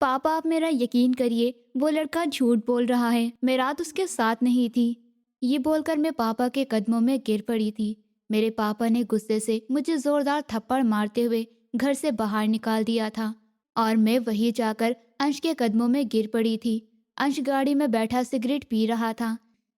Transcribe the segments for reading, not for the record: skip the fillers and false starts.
पापा आप मेरा यकीन करिए, वो लड़का झूठ बोल रहा है, मैं रात उसके साथ नहीं थी। ये बोलकर मैं पापा के कदमों में गिर पड़ी थी। मेरे पापा ने गुस्से से मुझे जोरदार थप्पड़ मारते हुए घर से बाहर निकाल दिया था और मैं वहीं जाकर अंश के कदमों में गिर पड़ी थी। अंश गाड़ी में बैठा सिगरेट पी रहा था,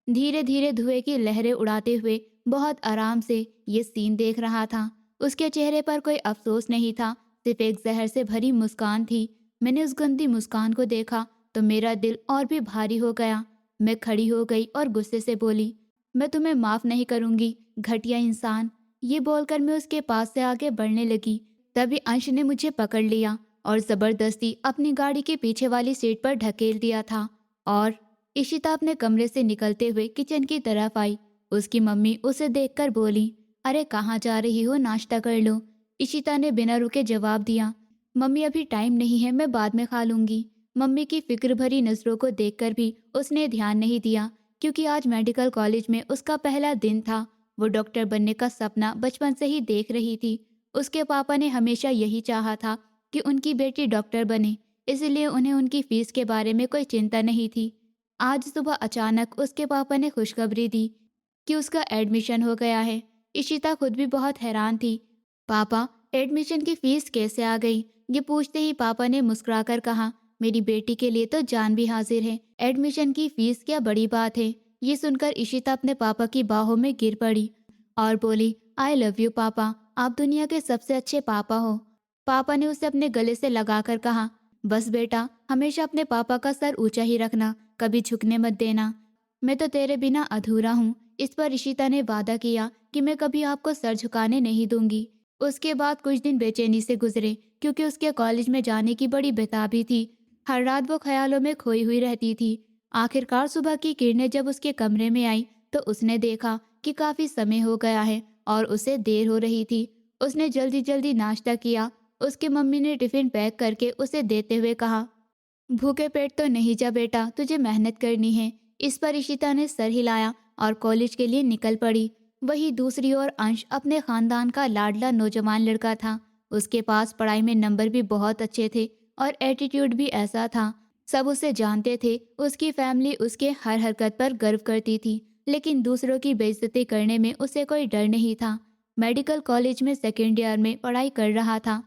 धीरे धीरे धुएं की लहरें उड़ाते हुए बहुत आराम से ये सीन देख रहा था। उसके चेहरे पर कोई अफसोस नहीं था, सिर्फ एक जहर से भरी मुस्कान थी। मैंने उस गंदी मुस्कान को देखा तो मेरा दिल और भी भारी हो गया। मैं खड़ी हो गई और गुस्से से बोली, मैं तुम्हें माफ नहीं करूंगी, घटिया इंसान। ये बोलकर मैं उसके पास से आगे बढ़ने लगी। तभी अंश ने मुझे पकड़ लिया और जबरदस्ती अपनी गाड़ी के पीछे वाली सीट पर ढकेल दिया था। और इशिता अपने कमरे से निकलते हुए किचन की तरफ आई। उसकी मम्मी उसे देखकर बोली, अरे कहाँ जा रही हो, नाश्ता कर लो। इशिता ने बिना रुके जवाब दिया, मम्मी अभी टाइम नहीं है, मैं बाद में खा लूंगी। मम्मी की फिक्र भरी नजरों को देखकर भी उसने ध्यान नहीं दिया, क्योंकि आज मेडिकल कॉलेज में उसका पहला दिन था। वो डॉक्टर बनने का सपना बचपन से ही देख रही थी। उसके पापा ने हमेशा यही चाहा था कि उनकी बेटी डॉक्टर बने, इसलिए उन्हें उनकी फीस के बारे में कोई चिंता नहीं थी। आज सुबह अचानक उसके पापा ने खुशखबरी दी कि उसका एडमिशन हो गया है। इशिता खुद भी बहुत हैरान थी। पापा, एडमिशन की फीस कैसे आ गई? ये पूछते ही पापा ने मुस्कुराकर कहा, मेरी बेटी के लिए तो जान भी हाजिर है, एडमिशन की फीस क्या बड़ी बात है। ये सुनकर इशिता अपने पापा की बाहों में गिर पड़ी और बोली, आई लव यू पापा, आप दुनिया के सबसे अच्छे पापा हो। पापा ने उसे अपने गले से लगाकर कहा, बस बेटा, हमेशा अपने पापा का सर ऊंचा ही रखना, कभी झुकने मत देना। मैं तो तेरे बिना अधूरा हूँ। इस पर इशिता ने वादा किया कि मैं कभी आपको सर झुकाने नहीं दूंगी। उसके बाद कुछ दिन बेचैनी से गुजरे, क्योंकि उसके कॉलेज में जाने की बड़ी बेताबी थी। हर रात वो ख्यालों में खोई हुई रहती थी। आखिरकार सुबह की किरणें जब उसके कमरे में आई तो उसने देखा कि काफी समय हो गया है और उसे देर हो रही थी। उसने जल्दी जल्दी नाश्ता किया। उसकी मम्मी ने टिफिन पैक करके उसे देते हुए कहा, भूखे पेट तो नहीं जा बेटा, तुझे मेहनत करनी है। इस पर इशिता ने सर हिलाया और कॉलेज के लिए निकल पड़ी। वहीं दूसरी ओर अंश अपने खानदान का लाडला नौजवान लड़का था। उसके पास पढ़ाई में नंबर भी बहुत अच्छे थे और एटीट्यूड भी ऐसा था। सब उसे जानते थे। उसकी फैमिली उसके हर हरकत पर गर्व करती थी, लेकिन दूसरों की बेइज्जती करने में उसे कोई डर नहीं था। मेडिकल कॉलेज में सेकेंड ईयर में पढ़ाई कर रहा था।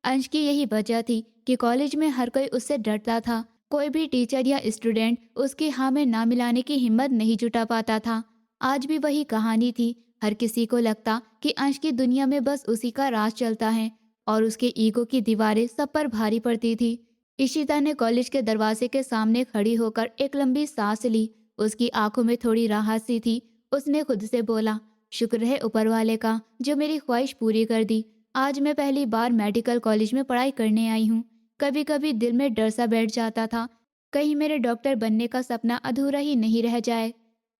अंश की यही वजह थी कि कॉलेज में हर कोई उससे डरता था। कोई भी टीचर या स्टूडेंट उसकी हाँ में ना मिलाने की हिम्मत नहीं जुटा पाता था। आज भी वही कहानी थी। हर किसी को लगता कि अंश की दुनिया में बस उसी का राज चलता है और उसके ईगो की दीवारें सब पर भारी पड़ती थी। इशिता ने कॉलेज के दरवाजे के सामने खड़ी होकर एक लंबी सांस ली। उसकी आंखों में थोड़ी राहत सी थी। उसने खुद से बोला, शुक्र है ऊपर वाले का जो मेरी ख्वाहिश पूरी कर दी। आज मैं पहली बार मेडिकल कॉलेज में पढ़ाई करने आई हूँ। कभी कभी दिल में डर सा बैठ जाता था, कहीं मेरे डॉक्टर बनने का सपना अधूरा ही नहीं रह जाए।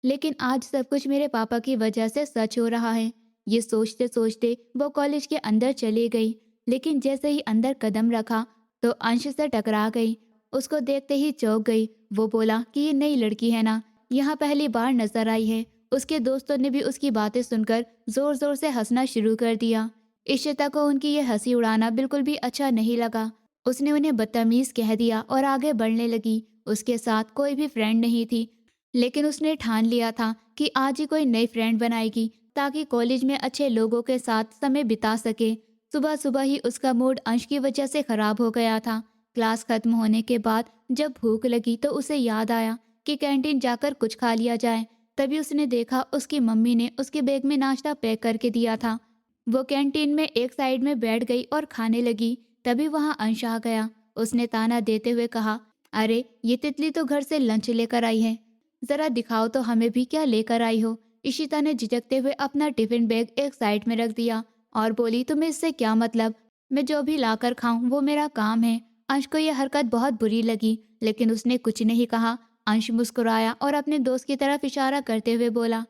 लेकिन आज सब कुछ मेरे पापा की वजह से सच हो रहा है। ये सोचते सोचते वो कॉलेज के अंदर चली गई, लेकिन जैसे ही अंदर कदम रखा तो अंश से टकरा गई। उसको देखते ही चौंक गई। वो बोला कि ये नई लड़की है ना, यहाँ पहली बार नजर आई है। उसके दोस्तों ने भी उसकी बातें सुनकर जोर जोर से हंसना शुरू कर दिया। इशिता को उनकी ये हंसी उड़ाना बिल्कुल भी अच्छा नहीं लगा। उसने उन्हें बदतमीज कह दिया और आगे बढ़ने लगी। उसके साथ कोई भी फ्रेंड नहीं थी, लेकिन उसने ठान लिया था कि आज ही कोई नई फ्रेंड बनाएगी ताकि कॉलेज में अच्छे लोगों के साथ समय बिता सके। सुबह सुबह ही उसका मूड अंश की वजह से खराब हो गया था। क्लास खत्म होने के बाद जब भूख लगी तो उसे याद आया कि कैंटीन जाकर कुछ खा लिया जाए। तभी उसने देखा उसकी मम्मी ने उसके बैग में नाश्ता पैक करके दिया था। वो कैंटीन में एक साइड में बैठ गई और खाने लगी। तभी वहां अंश आ गया। उसने ताना देते हुए कहा, अरे ये तितली तो घर से लंच लेकर आई है, जरा दिखाओ तो हमें भी क्या लेकर आई हो। इशिता ने झिझकते हुए अपना टिफिन बैग एक साइड में रख दिया और बोली, तुम्हें इससे क्या मतलब, मैं जो भी लाकर खाऊं वो मेरा काम है। अंश को यह हरकत बहुत बुरी लगी, लेकिन उसने कुछ नहीं कहा। अंश मुस्कुराया और अपने दोस्त की तरफ इशारा करते हुए बोला,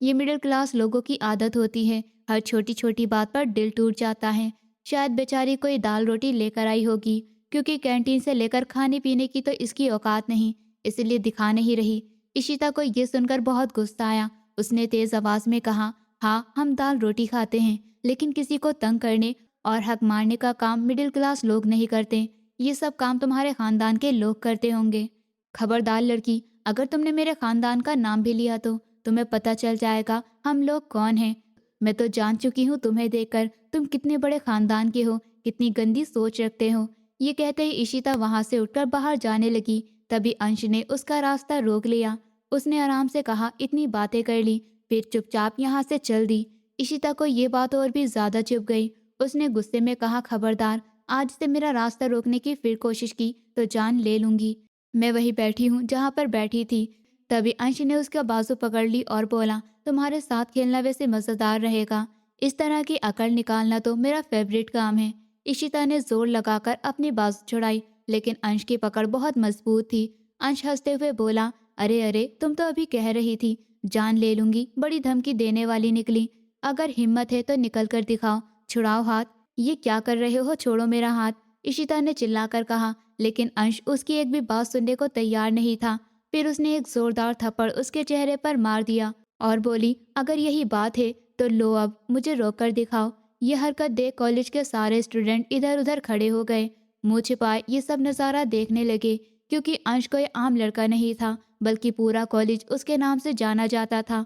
ये मिडिल क्लास लोगों की आदत होती है, हर छोटी छोटी बात पर दिल टूट जाता है। शायद बेचारी कोई दाल रोटी लेकर आई होगी, क्योंकि कैंटीन से लेकर खाने पीने की तो इसकी औकात नहीं, इसलिए दिखा नहीं रही। इशिता को ये सुनकर बहुत गुस्सा आया। उसने तेज आवाज में कहा, हाँ हम दाल रोटी खाते हैं, लेकिन किसी को तंग करने और हक मारने का काम मिडिल क्लास लोग नहीं करते। ये सब काम तुम्हारे खानदान के लोग करते होंगे। खबरदार लड़की, अगर तुमने मेरे खानदान का नाम भी लिया तो तुम्हें पता चल जाएगा हम लोग कौन हैं। मैं तो जान चुकी हूँ तुम्हें देखकर तुम कितने बड़े खानदान के हो, कितनी गंदी सोच रखते हो। ये कहते ही इशिता वहां से उठकर बाहर जाने लगी। तभी अंश ने उसका रास्ता रोक लिया। उसने आराम से कहा, इतनी बातें कर ली, फिर चुपचाप यहाँ से चल दी। इशिता को ये बात और भी ज्यादा चुभ गई। उसने गुस्से में कहा, खबरदार, आज से मेरा रास्ता रोकने की फिर कोशिश की तो जान ले लूंगी। मैं वही बैठी हूँ जहाँ पर बैठी थी। तभी अंश ने उसका बाजू पकड़ ली और बोला, तुम्हारे साथ खेलना वैसे मजेदार रहेगा, इस तरह की अकल निकालना तो मेरा फेवरेट काम है। इशिता ने जोर लगाकर अपनी बाजू छुड़ाई, लेकिन अंश की पकड़ बहुत मजबूत थी। अंश हंसते हुए बोला, अरे अरे, तुम तो अभी कह रही थी जान ले लूंगी, बड़ी धमकी देने वाली निकली। अगर हिम्मत है तो निकल कर दिखाओ, छुड़ाओ हाथ। ये क्या कर रहे हो, छोड़ो मेरा हाथ, इशिता ने चिल्लाकर कहा। लेकिन अंश उसकी एक भी बात सुनने को तैयार नहीं था। फिर उसने एक जोरदार थप्पड़ उसके चेहरे पर मार दिया और बोली, अगर यही बात है तो लो अब मुझे रोक कर दिखाओ। ये हरकत देख कॉलेज के सारे स्टूडेंट इधर उधर खड़े हो गए, मुंह छिपाए ये सब नज़ारा देखने लगे, क्योंकि अंश कोई आम लड़का नहीं था, बल्कि पूरा कॉलेज उसके नाम से जाना जाता था।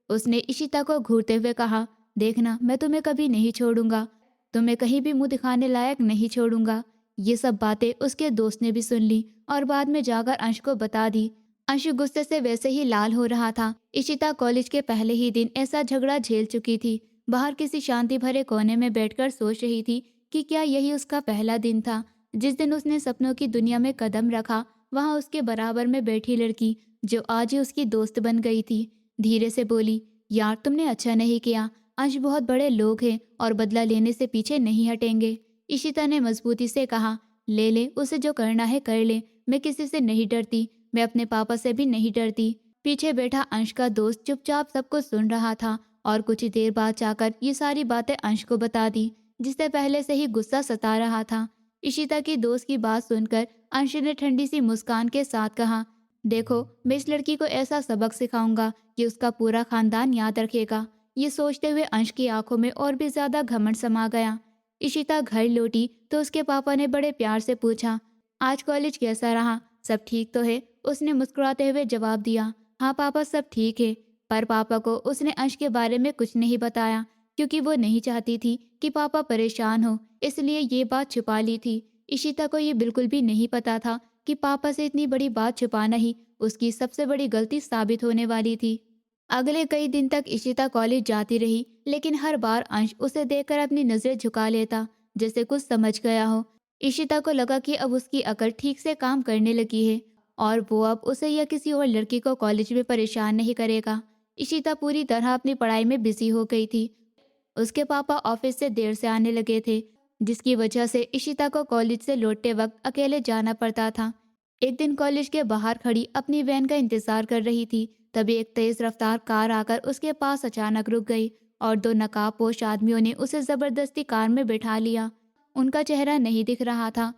उसने इशिता को घूरते हुए कहा, देखना, मैं तुम्हें कभी नहीं छोड़ूंगा, तुम्हें कहीं भी मुंह दिखाने लायक नहीं छोड़ूंगा। ये सब बातें उसके दोस्त ने भी सुन ली और बाद में जाकर अंश को बता दी। अंश गुस्से से वैसे ही लाल हो रहा था। इशिता कॉलेज के पहले ही दिन ऐसा झगड़ा झेल चुकी थी। बाहर किसी शांति भरे कोने में बैठकर सोच रही थी कि क्या यही उसका पहला दिन था। जिस दिन उसने सपनों की दुनिया में कदम रखा, वहां उसके बराबर में बैठी लड़की जो आज ही उसकी दोस्त बन गई थी, धीरे से बोली, यार तुमने अच्छा नहीं किया, अंश बहुत बड़े लोग हैं और बदला लेने से पीछे नहीं हटेंगे। इशिता ने मजबूती से कहा, ले ले, उसे जो करना है कर ले, मैं किसी से नहीं डरती, मैं अपने पापा से भी नहीं डरती। पीछे बैठा अंश का दोस्त चुपचाप सब कुछ सुन रहा था और कुछ ही देर बाद जाकर ये सारी बातें अंश को बता दी, जिससे पहले से ही गुस्सा सता रहा था। इशिता की दोस्त की बात सुनकर अंश ने ठंडी सी मुस्कान के साथ कहा, देखो, मैं इस लड़की को ऐसा सबक सिखाऊंगा कि उसका पूरा खानदान याद रखेगा। ये सोचते हुए अंश की आंखों में और भी ज्यादा घमंड समा गया। इशिता घर लौटी तो उसके पापा ने बड़े प्यार से पूछा, आज कॉलेज कैसा रहा, सब ठीक तो है? उसने मुस्कुराते हुए जवाब दिया, हाँ पापा, सब ठीक है। पर पापा को उसने अंश के बारे में कुछ नहीं बताया, क्योंकि वो नहीं चाहती थी कि पापा परेशान हो, इसलिए ये बात छुपा ली थी। इशिता को ये बिल्कुल भी नहीं पता था कि पापा से इतनी बड़ी बात छुपाना ही उसकी सबसे बड़ी गलती साबित होने वाली थी। अगले कई दिन तक इशिता कॉलेज जाती रही, लेकिन हर बार अंश उसे देखकर अपनी नजरें झुका लेता, जैसे कुछ समझ गया हो। इशिता को लगा कि अब उसकी अकल ठीक से काम करने लगी है और वो अब उसे या किसी और लड़की को कॉलेज में परेशान नहीं करेगा। इशिता पूरी तरह अपनी पढ़ाई में बिजी हो गई थी। उसके पापा ऑफिस से देर से आने लगे थे, जिसकी वजह से इशिता को कॉलेज से लौटते वक्त अकेले जाना पड़ता था। एक दिन कॉलेज के बाहर खड़ी अपनी वैन का इंतजार कर रही थी, तभी एक तेज रफ्तार कार आकर उसके पास अचानक रुक गई और दो नकाबपोश आदमियों ने उसे जबरदस्ती कार में बिठा लिया। उनका चेहरा नहीं दिख रहा था।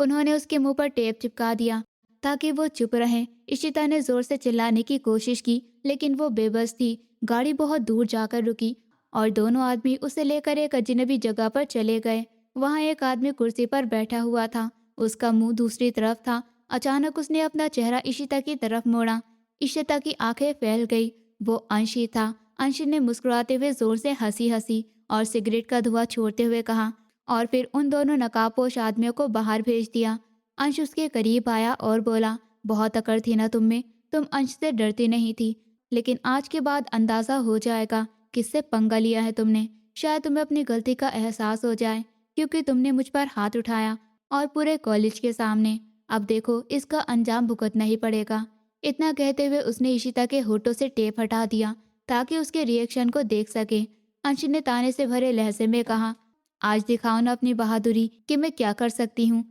उन्होंने उसके मुंह पर टेप चिपका दिया ताकि वो चुप रहे। इशिता ने जोर से चिल्लाने की कोशिश की, लेकिन वो बेबस थी। गाड़ी बहुत दूर जाकर रुकी और दोनों आदमी उसे लेकर एक अजनबी जगह पर चले गए। वहाँ एक आदमी कुर्सी पर बैठा हुआ था, उसका मुंह दूसरी तरफ था। अचानक उसने अपना चेहरा इशिता की तरफ मोड़ा। इशिता की आंखें फैल गई। वो अंश ही था। अंश ने मुस्कुराते हुए जोर से हंसी और सिगरेट का धुआं छोड़ते हुए कहा, और फिर उन दोनों नकाबपोश आदमियों को बाहर भेज दिया। अंश उसके करीब आया और बोला, बहुत अकड़ थी ना तुम में, तुम अंश से डरती नहीं थी, लेकिन आज के बाद अंदाजा हो जाएगा किससे पंगा लिया है तुमने। शायद तुम्हें अपनी गलती का एहसास हो जाए, क्योंकि तुमने मुझ पर हाथ उठाया और पूरे कॉलेज के सामने। अब देखो, इसका अंजाम भुगतना ही पड़ेगा। इतना कहते हुए उसने इशिता के होठों से टेप हटा दिया ताकि उसके रिएक्शन को देख सके। अंश ने ताने से भरे लहजे में कहा, आज दिखाओ ना अपनी बहादुरी कि मैं क्या कर सकती हूँ।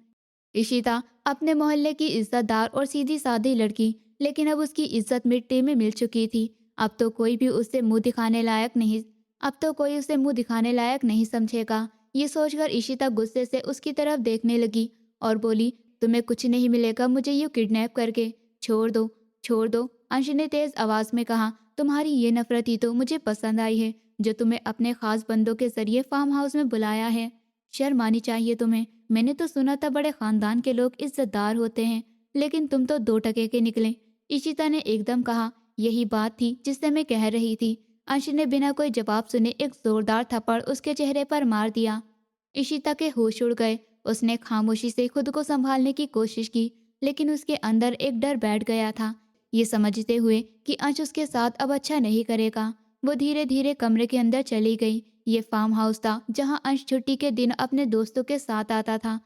इशिता अपने मोहल्ले की इज्जतदार और सीधी सादी लड़की, लेकिन अब उसकी इज्जत मिट्टी में मिल चुकी थी। अब तो कोई भी उससे मुंह दिखाने लायक नहीं अब तो कोई उसे मुंह दिखाने लायक नहीं समझेगा। ये सोचकर इशिता गुस्से से उसकी तरफ देखने लगी और बोली, तुम्हें कुछ नहीं मिलेगा मुझे यूँ किडनैप करके, छोड़ दो, छोड़ दो। अंश ने तेज आवाज में कहा, तुम्हारी ये नफरत ही तो मुझे पसंद आई है, जो तुम्हें अपने खास बंदों के जरिए फार्म हाउस में बुलाया है। शर्म आनी चाहिए तुम्हें। मैंने तो सुना था बड़े खानदान के लोग इज्जतदार होते हैं, लेकिन तुम तो 2 टके के निकले। इशिता ने एकदम कहा। यही बात थी जिससे मैं कह रही थी। अंश ने बिना कोई जवाब सुने एक जोरदार थप्पड़ उसके चेहरे पर मार दिया। इशिता के होश उड़ गए। उसने खामोशी से खुद को संभालने की कोशिश की, लेकिन उसके अंदर एक डर बैठ गया था। ये समझते हुए कि अंश उसके साथ अब अच्छा नहीं करेगा, वो धीरे धीरे कमरे के अंदर चली गई। ये फार्म हाउस था जहां अंश छुट्टी के दिन अपने दोस्तों के साथ आता था,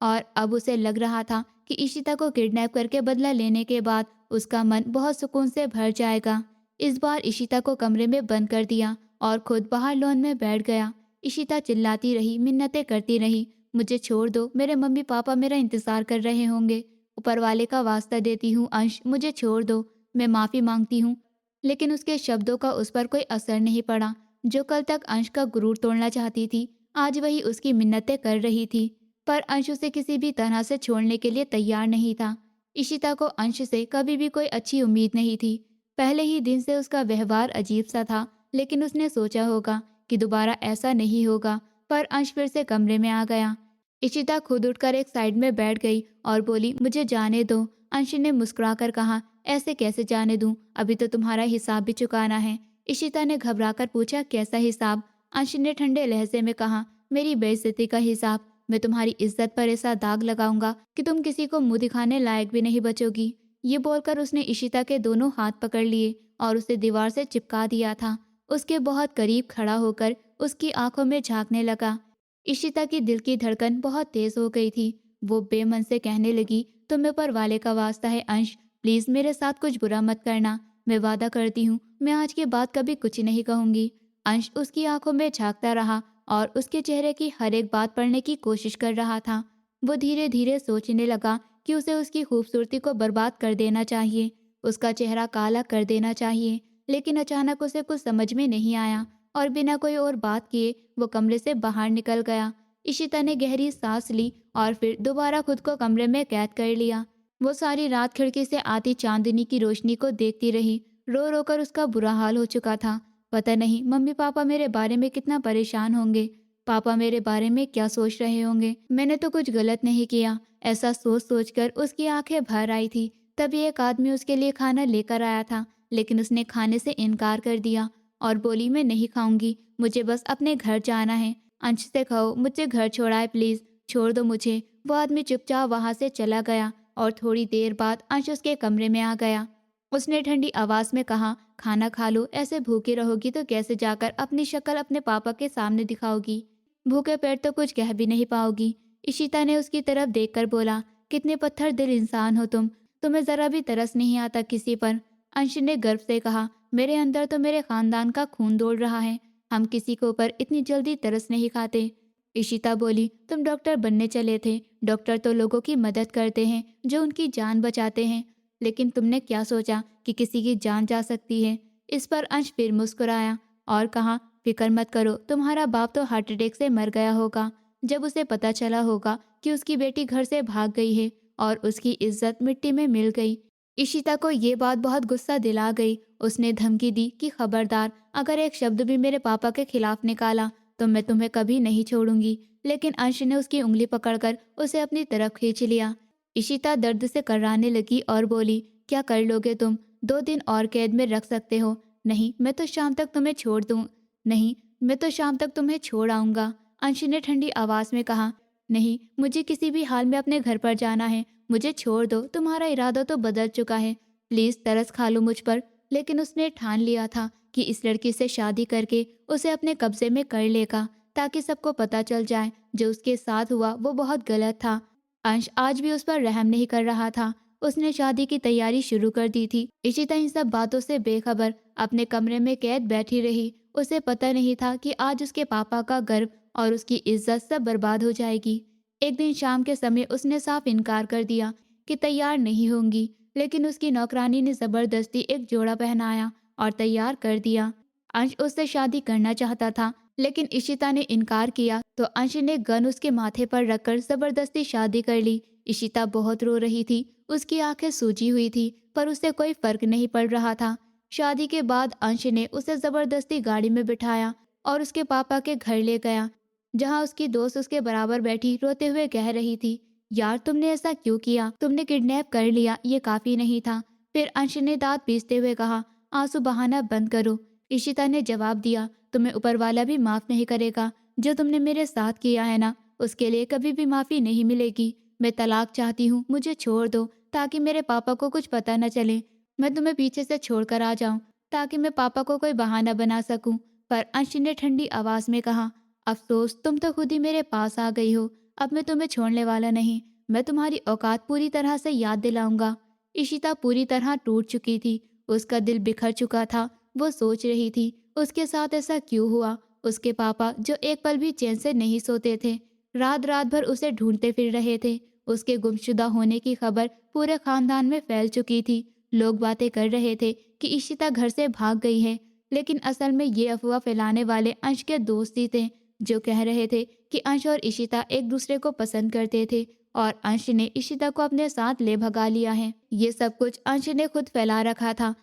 और अब उसे लग रहा था कि इशिता को किडनैप करके बदला लेने के बाद उसका मन बहुत सुकून से भर जाएगा। इस बार इशिता को कमरे में बंद कर दिया और खुद बाहर लॉन में बैठ गया। इशिता चिल्लाती रही, मिन्नतें करती रही, मुझे छोड़ दो, मेरे मम्मी पापा मेरा इंतजार कर रहे होंगे। ऊपर वाले का वास्ता देती हूँ अंश, मुझे छोड़ दो, मैं माफ़ी मांगती हूँ। लेकिन उसके शब्दों का उस पर कोई असर नहीं पड़ा। जो कल तक अंश का गुरूर तोड़ना चाहती थी, आज वही उसकी मिन्नतें कर रही थी। पर अंश उसे किसी भी तरह से छोड़ने के लिए तैयार नहीं था। इशिता को अंश से कभी भी कोई अच्छी उम्मीद नहीं थी। पहले ही दिन से उसका व्यवहार अजीब सा था, लेकिन उसने सोचा होगा कि दोबारा ऐसा नहीं होगा। पर अंश फिर से कमरे में आ गया। इशिता खुद उठकर एक साइड में बैठ गई और बोली, मुझे जाने दो। अंश ने मुस्कुराकर कहा, ऐसे कैसे जाने दूं, अभी तो तुम्हारा हिसाब भी चुकाना है। इशिता ने घबराकर पूछा, कैसा हिसाब? अंश ने ठंडे लहजे में कहा, मेरी बेइज्जती का हिसाब। मैं तुम्हारी इज्जत पर ऐसा दाग लगाऊंगा कि तुम किसी को मुंह दिखाने लायक भी नहीं बचोगी। ये बोलकर उसने इशिता के दोनों हाथ पकड़ लिए और उसे दीवार से चिपका दिया था। उसके बहुत करीब खड़ा होकर उसकी आंखों में झांकने लगा। इशिता की दिल की धड़कन बहुत तेज हो गई थी। वो बेमन से कहने लगी, तुम्हें ऊपर वाले का वास्ता है अंश, प्लीज मेरे साथ कुछ बुरा मत करना। मैं वादा करती हूँ, मैं आज के बाद कभी कुछ नहीं कहूंगी। अंश उसकी आंखों में झांकता रहा और उसके चेहरे की हर एक बात पढ़ने की कोशिश कर रहा था। वो धीरे धीरे सोचने लगा कि उसे उसकी खूबसूरती को बर्बाद कर देना चाहिए, उसका चेहरा काला कर देना चाहिए। लेकिन अचानक उसे कुछ समझ में नहीं आया और बिना कोई और बात किए वो कमरे से बाहर निकल गया। इशिता ने गहरी सांस ली और फिर दोबारा खुद को कमरे में कैद कर लिया। वो सारी रात खिड़की से आती चांदनी की रोशनी को देखती रही। रो रो कर उसका बुरा हाल हो चुका था। पता नहीं मम्मी पापा मेरे बारे में कितना परेशान होंगे, पापा मेरे बारे में क्या सोच रहे होंगे। मैंने तो कुछ गलत नहीं किया, ऐसा सोच सोच कर उसकी आंखें भर आई थी। तभी एक आदमी उसके लिए खाना लेकर आया था, लेकिन उसने खाने से इनकार कर दिया और बोली, मैं नहीं खाऊंगी, मुझे बस अपने घर जाना है। अंश से कहो मुझे घर छोड़ाए प्लीज, छोड़ दो मुझे। वो आदमी चुपचाप वहां से चला गया और थोड़ी देर बाद अंश उसके कमरे में आ गया। उसने ठंडी आवाज में कहा, खाना खा लो, ऐसे भूखे रहोगी तो कैसे जाकर अपनी शक्ल अपने पापा के सामने दिखाओगी? भूखे पेट तो कुछ कह भी नहीं पाओगी। इशिता ने उसकी तरफ देखकर बोला, कितने पत्थर दिल इंसान हो तुम, तुम्हें जरा भी तरस नहीं आता किसी पर। अंश ने गर्व से कहा, मेरे अंदर तो मेरे खानदान का खून दौड़ रहा है, हम किसी के ऊपर इतनी जल्दी तरस नहीं खाते। इशिता बोली, तुम डॉक्टर बनने चले थे, डॉक्टर तो लोगों की मदद करते हैं, जो उनकी जान बचाते हैं, लेकिन तुमने क्या सोचा कि किसी की जान जा सकती है? इस पर अंश फिर मुस्कुराया और कहा, फिक्र मत करो, तुम्हारा बाप तो हार्ट अटैक से मर गया होगा जब उसे पता चला होगा कि उसकी बेटी घर से भाग गई है और उसकी इज्जत मिट्टी में मिल गई। इशिता को ये बात बहुत गुस्सा दिला गई। उसने धमकी दी कि खबरदार, अगर एक शब्द भी मेरे पापा के खिलाफ निकाला तो मैं तुम्हें कभी नहीं छोड़ूंगी। लेकिन अंश ने उसकी उंगली पकड़कर उसे अपनी तरफ खींच लिया। इशिता दर्द से कर्राने लगी और बोली, क्या कर लोगे तुम? 2 दिन और कैद में रख सकते हो। नहीं, मैं तो शाम तक तुम्हें छोड़ दूं। नहीं, मैं तो शाम तक तुम्हें छोड़ आऊंगा। अंश ने ठंडी आवाज में कहा, नहीं, मुझे किसी भी हाल में अपने घर पर जाना है, मुझे छोड़ दो, तुम्हारा इरादा तो बदल चुका है, प्लीज तरस खा लो मुझ पर। लेकिन उसने ठान लिया था कि इस लड़की से शादी करके उसे अपने कब्जे में कर लेगा, ताकि सबको पता चल जाए जो उसके साथ हुआ वो बहुत गलत था। अंश आज भी उस पर रहम नहीं कर रहा था। उसने शादी की तैयारी शुरू कर दी थी। इशिता इन सब बातों से बेखबर अपने कमरे में कैद बैठी रही। उसे पता नहीं था कि आज उसके पापा का गर्व और उसकी इज्जत सब बर्बाद हो जाएगी। एक दिन शाम के समय उसने साफ इनकार कर दिया कि तैयार नहीं होंगी, लेकिन उसकी नौकरानी ने जबरदस्ती एक जोड़ा पहनाया और तैयार कर दिया। अंश उससे शादी करना चाहता था, लेकिन इशिता ने इनकार किया तो अंश ने गन उसके माथे पर रखकर जबरदस्ती शादी कर ली। इशिता बहुत रो रही थी, उसकी आंखें सूजी हुई थी, पर उसे कोई फर्क नहीं पड़ रहा था। शादी के बाद अंश ने उसे जबरदस्ती गाड़ी में बिठाया और उसके पापा के घर ले गया। जहाँ उसकी दोस्त उसके बराबर बैठी रोते हुए कह रही थी, यार तुमने ऐसा क्यों किया, तुमने किडनैप कर लिया, ये काफी नहीं था। फिर अंश ने दांत पीसते हुए कहा, आंसू बहाना बंद करो। इशिता ने जवाब दिया, तुम्हें ऊपर वाला भी माफ नहीं करेगा। जो तुमने मेरे साथ किया है ना, उसके लिए कभी भी माफी नहीं मिलेगी। मैं तलाक चाहती हूँ, मुझे छोड़ दो ताकि मेरे पापा को कुछ पता न चले। मैं तुम्हें पीछे से छोड़कर आ जाऊं ताकि मैं पापा को कोई बहाना बना सकूं। पर अंश ने ठंडी आवाज में कहा, अफसोस तुम तो खुद ही मेरे पास आ गई हो। अब मैं तुम्हें छोड़ने वाला नहीं। मैं तुम्हारी औकात पूरी तरह से याद दिलाऊंगा। इशिता पूरी तरह टूट चुकी थी। उसका दिल बिखर चुका था। वो सोच रही थी उसके साथ ऐसा क्यों हुआ। उसके पापा जो एक पल भी चैन से नहीं सोते थे, रात रात भर उसे ढूंढते फिर रहे थे। उसके गुमशुदा होने की खबर पूरे खानदान में फैल चुकी थी। लोग बातें कर रहे थे कि इशिता घर से भाग गई है, लेकिन असल में ये अफवाह फैलाने वाले अंश के दोस्त ही थे, जो कह रहे थे कि अंश और इशिता एक दूसरे को पसंद करते थे और अंश ने इशिता को अपने साथ ले भगा लिया है। ये सब कुछ अंश ने खुद फैला रखा था,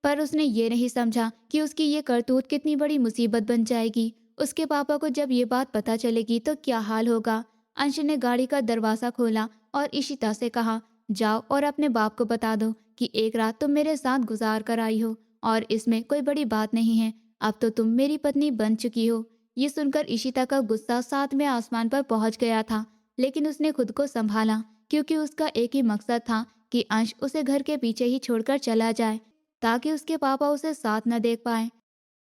पर उसने ये नहीं समझा कि उसकी ये करतूत कितनी बड़ी मुसीबत बन जाएगी। उसके पापा को जब ये बात पता चलेगी तो क्या हाल होगा। अंश ने गाड़ी का दरवाजा खोला और इशिता से कहा, जाओ और अपने बाप को बता दो कि एक रात तुम मेरे साथ गुजार कर आई हो और इसमें कोई बड़ी बात नहीं है। अब तो तुम मेरी पत्नी बन चुकी हो। ये सुनकर इशिता का गुस्सा सातवें आसमान पर पहुंच गया था, लेकिन उसने खुद को संभाला क्योंकि उसका एक ही मकसद था कि अंश उसे घर के पीछे ही छोड़कर चला जाए ताकि उसके पापा उसे साथ न देख पाए।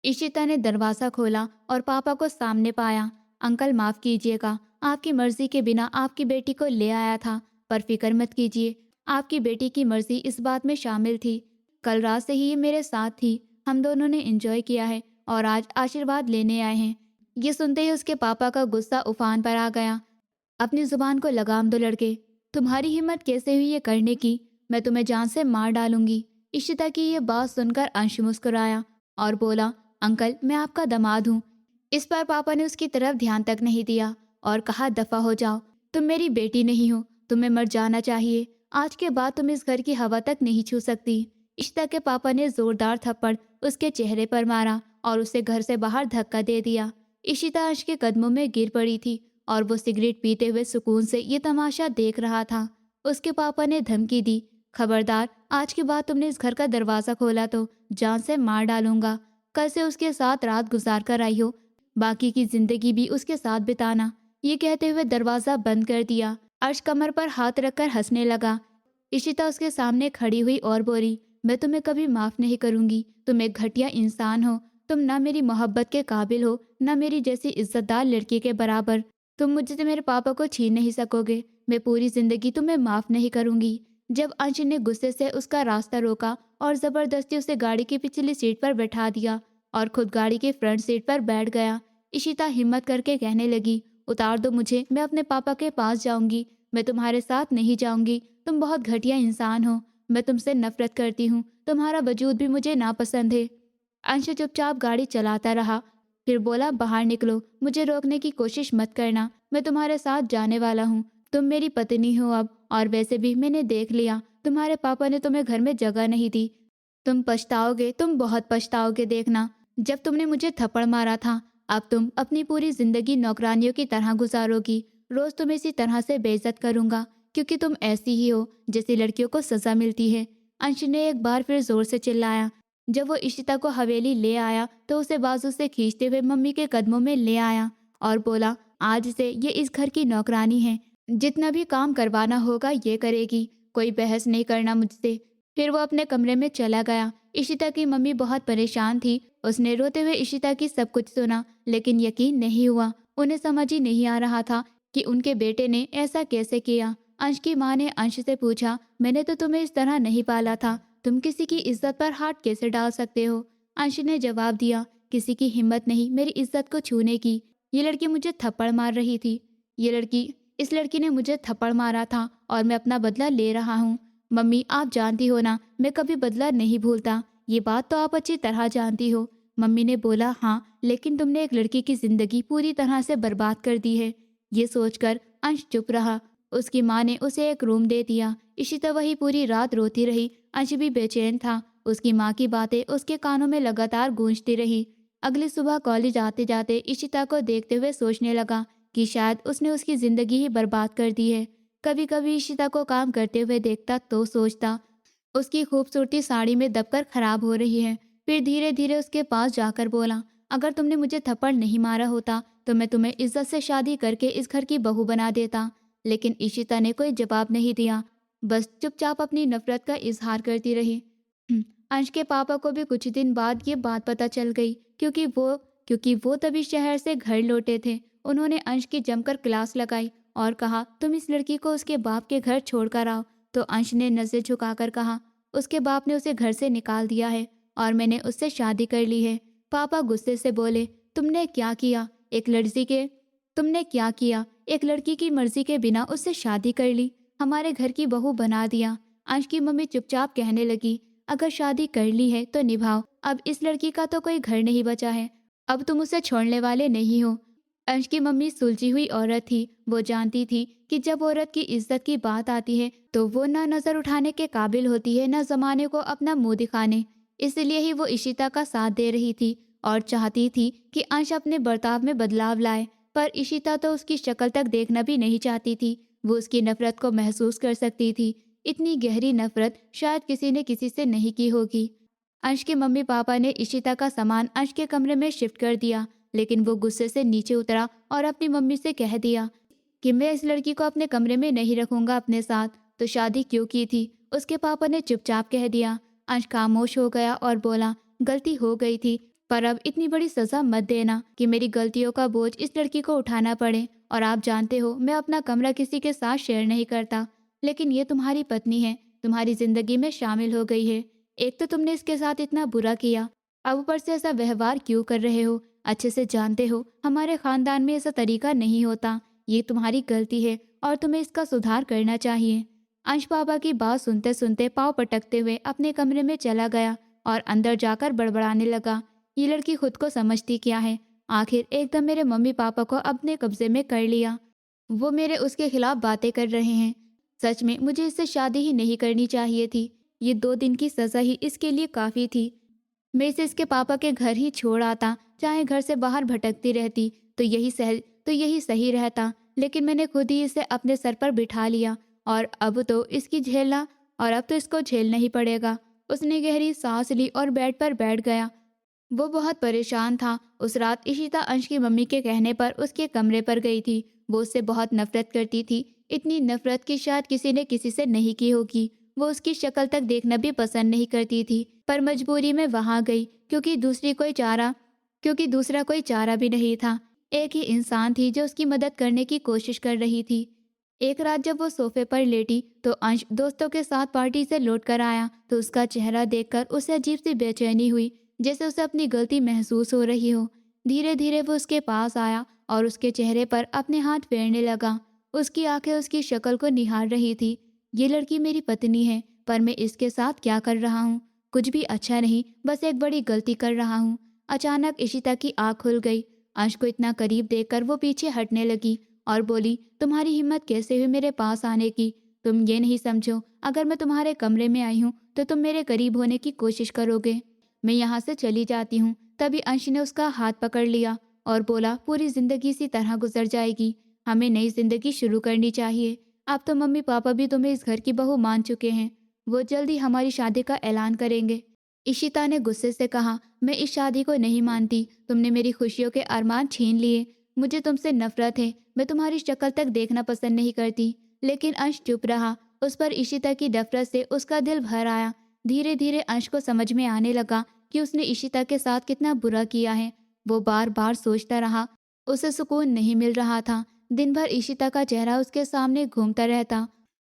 इशिता ने दरवाजा खोला और पापा को सामने पाया। अंकल माफ कीजिएगा, आपकी मर्जी के बिना आपकी बेटी को ले आया था, पर फिक्र मत कीजिए, आपकी बेटी की मर्जी इस बात में शामिल थी। कल रात से ही ये मेरे साथ थी। हम दोनों ने एंजॉय किया है और आज आशीर्वाद लेने आए हैं। ये सुनते ही उसके पापा का गुस्सा उफान पर आ गया। अपनी जुबान को लगाम दो लड़के, तुम्हारी हिम्मत कैसे हुई ये करने की? मैं तुम्हें जान से मार डालूंगी। इशिता की ये बात सुनकर अंश मुस्कुराया और बोला, अंकल मैं आपका दामाद हूँ। इस पर पापा ने उसकी तरफ ध्यान तक नहीं दिया और कहा, दफा हो जाओ, तुम मेरी बेटी नहीं हो, तुम्हें मर जाना चाहिए। आज के बाद तुम इस घर की हवा तक नहीं छू सकती। इशिता के पापा ने जोरदार थप्पड़ उसके चेहरे पर मारा और उसे घर से बाहर धक्का दे दिया। इशिता अंश के कदमों में गिर पड़ी थी और वो सिगरेट पीते हुए सुकून से ये तमाशा देख रहा था। उसके पापा ने धमकी दी, खबरदार, आज के बाद तुमने इस घर का दरवाजा खोला तो जान से मार डालूंगा। कल से उसके साथ रात गुजार कर आई हो, बाकी की जिंदगी भी उसके साथ बिताना। ये कहते हुए दरवाजा बंद कर दिया। अर्श कमर पर हाथ रखकर हंसने लगा। इशिता उसके सामने खड़ी हुई और बोली, मैं तुम्हें कभी माफ नहीं करूंगी। तुम एक घटिया इंसान हो। तुम ना मेरी मोहब्बत के काबिल हो, ना मेरी जैसी इज्जतदार लड़की के बराबर। तुम मुझसे मेरे पापा को छीन नहीं सकोगे। मैं पूरी जिंदगी तुम्हें माफ नहीं करूंगी। जब अंश ने गुस्से से उसका रास्ता रोका और जबरदस्ती उसे गाड़ी की पिछली सीट पर बैठा दिया और खुद गाड़ी की फ्रंट सीट पर बैठ गया, इशिता हिम्मत करके कहने लगी, उतार दो मुझे, मैं अपने पापा के पास जाऊंगी। मैं तुम्हारे साथ नहीं जाऊंगी। तुम बहुत घटिया इंसान हो। मैं तुमसे नफरत करती हूँ। तुम्हारा वजूद भी मुझे नापसंद है। अंश चुपचाप गाड़ी चलाता रहा, फिर बोला, बाहर निकलो, मुझे रोकने की कोशिश मत करना। मैं तुम्हारे साथ जाने वाला हूँ। तुम मेरी पत्नी हो अब, और वैसे भी मैंने देख लिया, तुम्हारे पापा ने तुम्हें घर में जगह नहीं दी। तुम पछताओगे, तुम बहुत पछताओगे। देखना, जब तुमने मुझे थप्पड़ मारा था, अब तुम अपनी पूरी जिंदगी नौकरानियों की तरह गुजारोगी। रोज तुम्हें इसी तरह से बेइज्जत करूंगा क्योंकि तुम ऐसी ही हो जैसी लड़कियों को सजा मिलती है। अंश ने एक बार फिर जोर से चिल्लाया। जब वो इशिता को हवेली ले आया तो उसे बाजू से खींचते हुए मम्मी के कदमों में ले आया और बोला, आज से ये इस घर की नौकरानी है। जितना भी काम करवाना होगा ये करेगी। कोई बहस नहीं करना मुझसे। फिर वो अपने कमरे में चला गया। इशिता की मम्मी बहुत परेशान थी। उसने रोते हुए इशिता की सब कुछ सुना, लेकिन यकीन नहीं हुआ। उन्हें समझ ही नहीं आ रहा था कि उनके बेटे ने ऐसा कैसे किया। अंश की माँ ने अंश से पूछा, मैंने तो तुम्हें इस तरह नहीं पाला था, तुम किसी की इज्जत पर हाथ कैसे डाल सकते हो? अंश ने जवाब दिया, किसी की हिम्मत नहीं मेरी इज्जत को छूने की। ये लड़की मुझे थप्पड़ मार रही थी। इस लड़की ने मुझे थप्पड़ मारा था और मैं अपना बदला ले रहा हूँ। मम्मी, आप जानती हो ना, मैं कभी बदला नहीं भूलता। ये बात तो आप अच्छी तरह जानती हो। मम्मी ने बोला, हाँ, लेकिन तुमने एक लड़की की जिंदगी पूरी तरह से बर्बाद कर दी है। ये सोचकर अंश चुप रहा। उसकी माँ ने उसे एक रूम दे दिया। इशिता वही पूरी रात रोती रही। अंश भी बेचैन था। उसकी माँ की बातें उसके कानों में लगातार गूंजती रही। अगली सुबह कॉलेज आते जाते इशिता को देखते हुए सोचने लगा कि शायद उसने उसकी ज़िंदगी ही बर्बाद कर दी है। कभी कभी इशिता को काम करते हुए देखता तो सोचता उसकी खूबसूरती साड़ी में दबकर खराब हो रही है। फिर धीरे धीरे उसके पास जाकर बोला, अगर तुमने मुझे थप्पड़ नहीं मारा होता तो मैं तुम्हें इज्जत से शादी करके इस घर की बहू बना देता। लेकिन इशिता ने कोई जवाब नहीं दिया, बस चुपचाप अपनी नफरत का इजहार करती रही। अंश के पापा को भी कुछ दिन बाद ये बात पता चल गई, क्योंकि वो तभी शहर से घर लौटे थे। उन्होंने अंश की जमकर क्लास लगाई और कहा, तुम इस लड़की को उसके बाप के घर छोड़कर आओ। तो अंश ने नजर झुकाकर कहा, उसके बाप ने उसे घर से निकाल दिया है और मैंने उससे शादी कर ली है। पापा गुस्से से बोले, तुमने क्या किया? एक लड़की के तुमने क्या किया? एक लड़की की मर्जी के बिना उससे शादी कर ली, हमारे घर की बहू बना दिया। अंश की मम्मी चुपचाप कहने लगी, अगर शादी कर ली है तो निभाओ, अब इस लड़की का तो कोई घर नहीं बचा है, अब तुम उसे छोड़ने वाले नहीं हो। अंश की मम्मी सुलझी हुई औरत थी। वो जानती थी कि जब औरत की इज्जत की बात आती है तो वो ना नजर उठाने के काबिल होती है, ना जमाने को अपना मुंह दिखाने। इसलिए ही वो इशिता का साथ दे रही थी और चाहती थी कि अंश अपने बर्ताव में बदलाव लाए। पर इशिता तो उसकी शक्ल तक देखना भी नहीं चाहती थी। वो उसकी नफरत को महसूस कर सकती थी। इतनी गहरी नफरत शायद किसी ने किसी से नहीं की होगी। अंश के मम्मी पापा ने इशिता का सामान अंश के कमरे में शिफ्ट कर दिया, लेकिन वो गुस्से से नीचे उतरा और अपनी मम्मी से कह दिया कि मैं इस लड़की को अपने कमरे में नहीं रखूंगा अपने साथ, तो शादी क्यों की थी? उसके पापा ने चुपचाप कह दिया। अंश खामोश हो गया और बोला, गलती हो गई थी, पर अब इतनी बड़ी सजा मत देना कि मेरी गलतियों का बोझ इस लड़की को उठाना पड़े। और आप जानते हो मैं अपना कमरा किसी के साथ शेयर नहीं करता, लेकिन ये तुम्हारी पत्नी है, तुम्हारी जिंदगी में शामिल हो गई है। एक तो तुमने इसके साथ इतना बुरा किया, अब ऊपर से ऐसा व्यवहार क्यों कर रहे हो? अच्छे से जानते हो हमारे खानदान में ऐसा तरीका नहीं होता। ये तुम्हारी गलती है और तुम्हें इसका सुधार करना चाहिए। अंश पापा की बात सुनते सुनते पाँव पटकते हुए अपने कमरे में चला गया और अंदर जाकर बड़बड़ाने लगा, ये लड़की खुद को समझती क्या है? आखिर एकदम मेरे मम्मी पापा को अपने कब्जे में कर लिया। वो मेरे उसके खिलाफ बातें कर रहे हैं। सच में मुझे इससे शादी ही नहीं करनी चाहिए थी। ये 2 दिन की सजा ही इसके लिए काफ़ी थी। मैं इसे इसके पापा के घर ही छोड़ आता, चाहे घर से बाहर भटकती रहती तो यही सही रहता। लेकिन मैंने खुद ही इसे अपने सर पर बिठा लिया और अब तो इसको झेलना ही पड़ेगा। उसने गहरी सांस ली और बेड पर बैठ गया। वो बहुत परेशान था। उस रात इशिता अंश की मम्मी के कहने पर उसके कमरे पर गई थी। वो उससे बहुत नफरत करती थी, इतनी नफरत कि शायद किसी ने किसी से नहीं की होगी। वो उसकी शक्ल तक देखना भी पसंद नहीं करती थी, पर मजबूरी में वहां गई क्योंकि दूसरा कोई चारा भी नहीं था। एक ही इंसान थी जो उसकी मदद करने की कोशिश कर रही थी। एक रात जब वो सोफे पर लेटी तो अंश दोस्तों के साथ पार्टी से लौट कर आया तो उसका चेहरा देखकर उसे अजीब सी बेचैनी हुई, जैसे उसे अपनी गलती महसूस हो रही हो। धीरे धीरे वो उसके पास आया और उसके चेहरे पर अपने हाथ फेरने लगा। उसकी आंखें उसकी शक्ल को निहार रही थी। ये लड़की मेरी पत्नी है, पर मैं इसके साथ क्या कर रहा हूँ? कुछ भी अच्छा नहीं, बस एक बड़ी गलती कर रहा हूँ। अचानक इशिता की आँख खुल गई। अंश को इतना करीब देखकर वो पीछे हटने लगी और बोली, तुम्हारी हिम्मत कैसे हुई मेरे पास आने की? तुम ये नहीं समझो, अगर मैं तुम्हारे कमरे में आई हूँ तो तुम मेरे करीब होने की कोशिश करोगे। मैं यहाँ से चली जाती हूँ। तभी अंश ने उसका हाथ पकड़ लिया और बोला, पूरी जिंदगी इसी तरह गुजर जाएगी, हमें नई जिंदगी शुरू करनी चाहिए। अब तो मम्मी पापा भी तुम्हें इस घर की बहू मान चुके हैं, वो जल्दी हमारी शादी का ऐलान करेंगे। इशिता ने गुस्से से कहा, मैं इस शादी को नहीं मानती, तुमने मेरी खुशियों के अरमान छीन लिए। मुझे तुमसे नफरत है, मैं तुम्हारी शक्ल तक देखना पसंद नहीं करती। लेकिन अंश चुप रहा। उस पर इशिता की नफरत से उसका दिल भर आया। धीरे धीरे अंश को समझ में आने लगा कि उसने इशिता के साथ कितना बुरा किया है। वो बार बार सोचता रहा, उसे सुकून नहीं मिल रहा था। दिन भर इशिता का चेहरा उसके सामने घूमता रहता,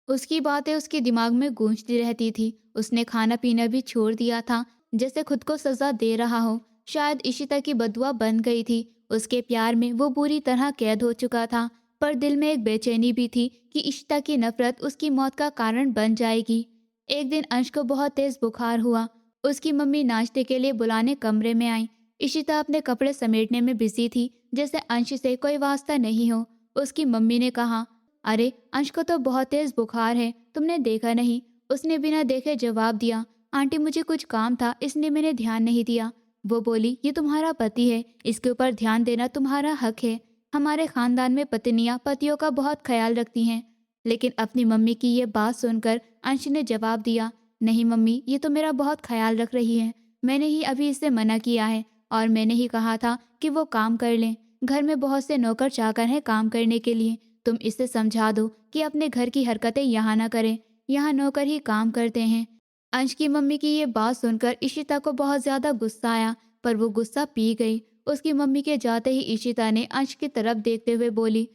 उसकी बातें उसके दिमाग में गूंजती रहती थी। उसने खाना पीना भी छोड़ दिया था, जैसे खुद को सजा दे रहा हो। शायद इशिता की बदुआ बन गई थी। उसके प्यार में वो बुरी तरह कैद हो चुका था, पर दिल में एक बेचैनी भी थी कि इशिता की नफरत उसकी मौत का कारण बन जाएगी। एक दिन अंश को बहुत तेज बुखार हुआ। उसकी मम्मी नाश्ते के लिए बुलाने कमरे में आई। इशिता अपने कपड़े समेटने में बिजी थी, जैसे अंश से कोई वास्ता नहीं हो। उसकी मम्मी ने कहा, अरे अंश को तो बहुत तेज बुखार है, तुमने देखा नहीं? उसने बिना देखे जवाब दिया, आंटी मुझे कुछ काम था इसलिए मैंने ध्यान नहीं दिया। वो बोली, ये तुम्हारा पति है, इसके ऊपर ध्यान देना तुम्हारा हक है। हमारे खानदान में पत्नियां पतियों का बहुत ख्याल रखती हैं। लेकिन अपनी मम्मी की ये बात सुनकर अंश ने जवाब दिया, नहीं मम्मी, ये तो मेरा बहुत ख्याल रख रही है। मैंने ही अभी इसे मना किया है और मैंने ही कहा था कि वो काम कर लें। घर में बहुत से नौकर चाकर हैं काम करने के लिए। तुम इसे समझा दो कि अपने घर की हरकतें यहाँ ना करें। यहाँ नौकर ही काम करते हैं। अंश की मम्मी की ये बात सुनकर इशिता को बहुत ज्यादा गुस्सा आया, पर वो गुस्सा पी गई। उसकी मम्मी के जाते ही इशिता ने अंश की तरफ देखते हुए बोली,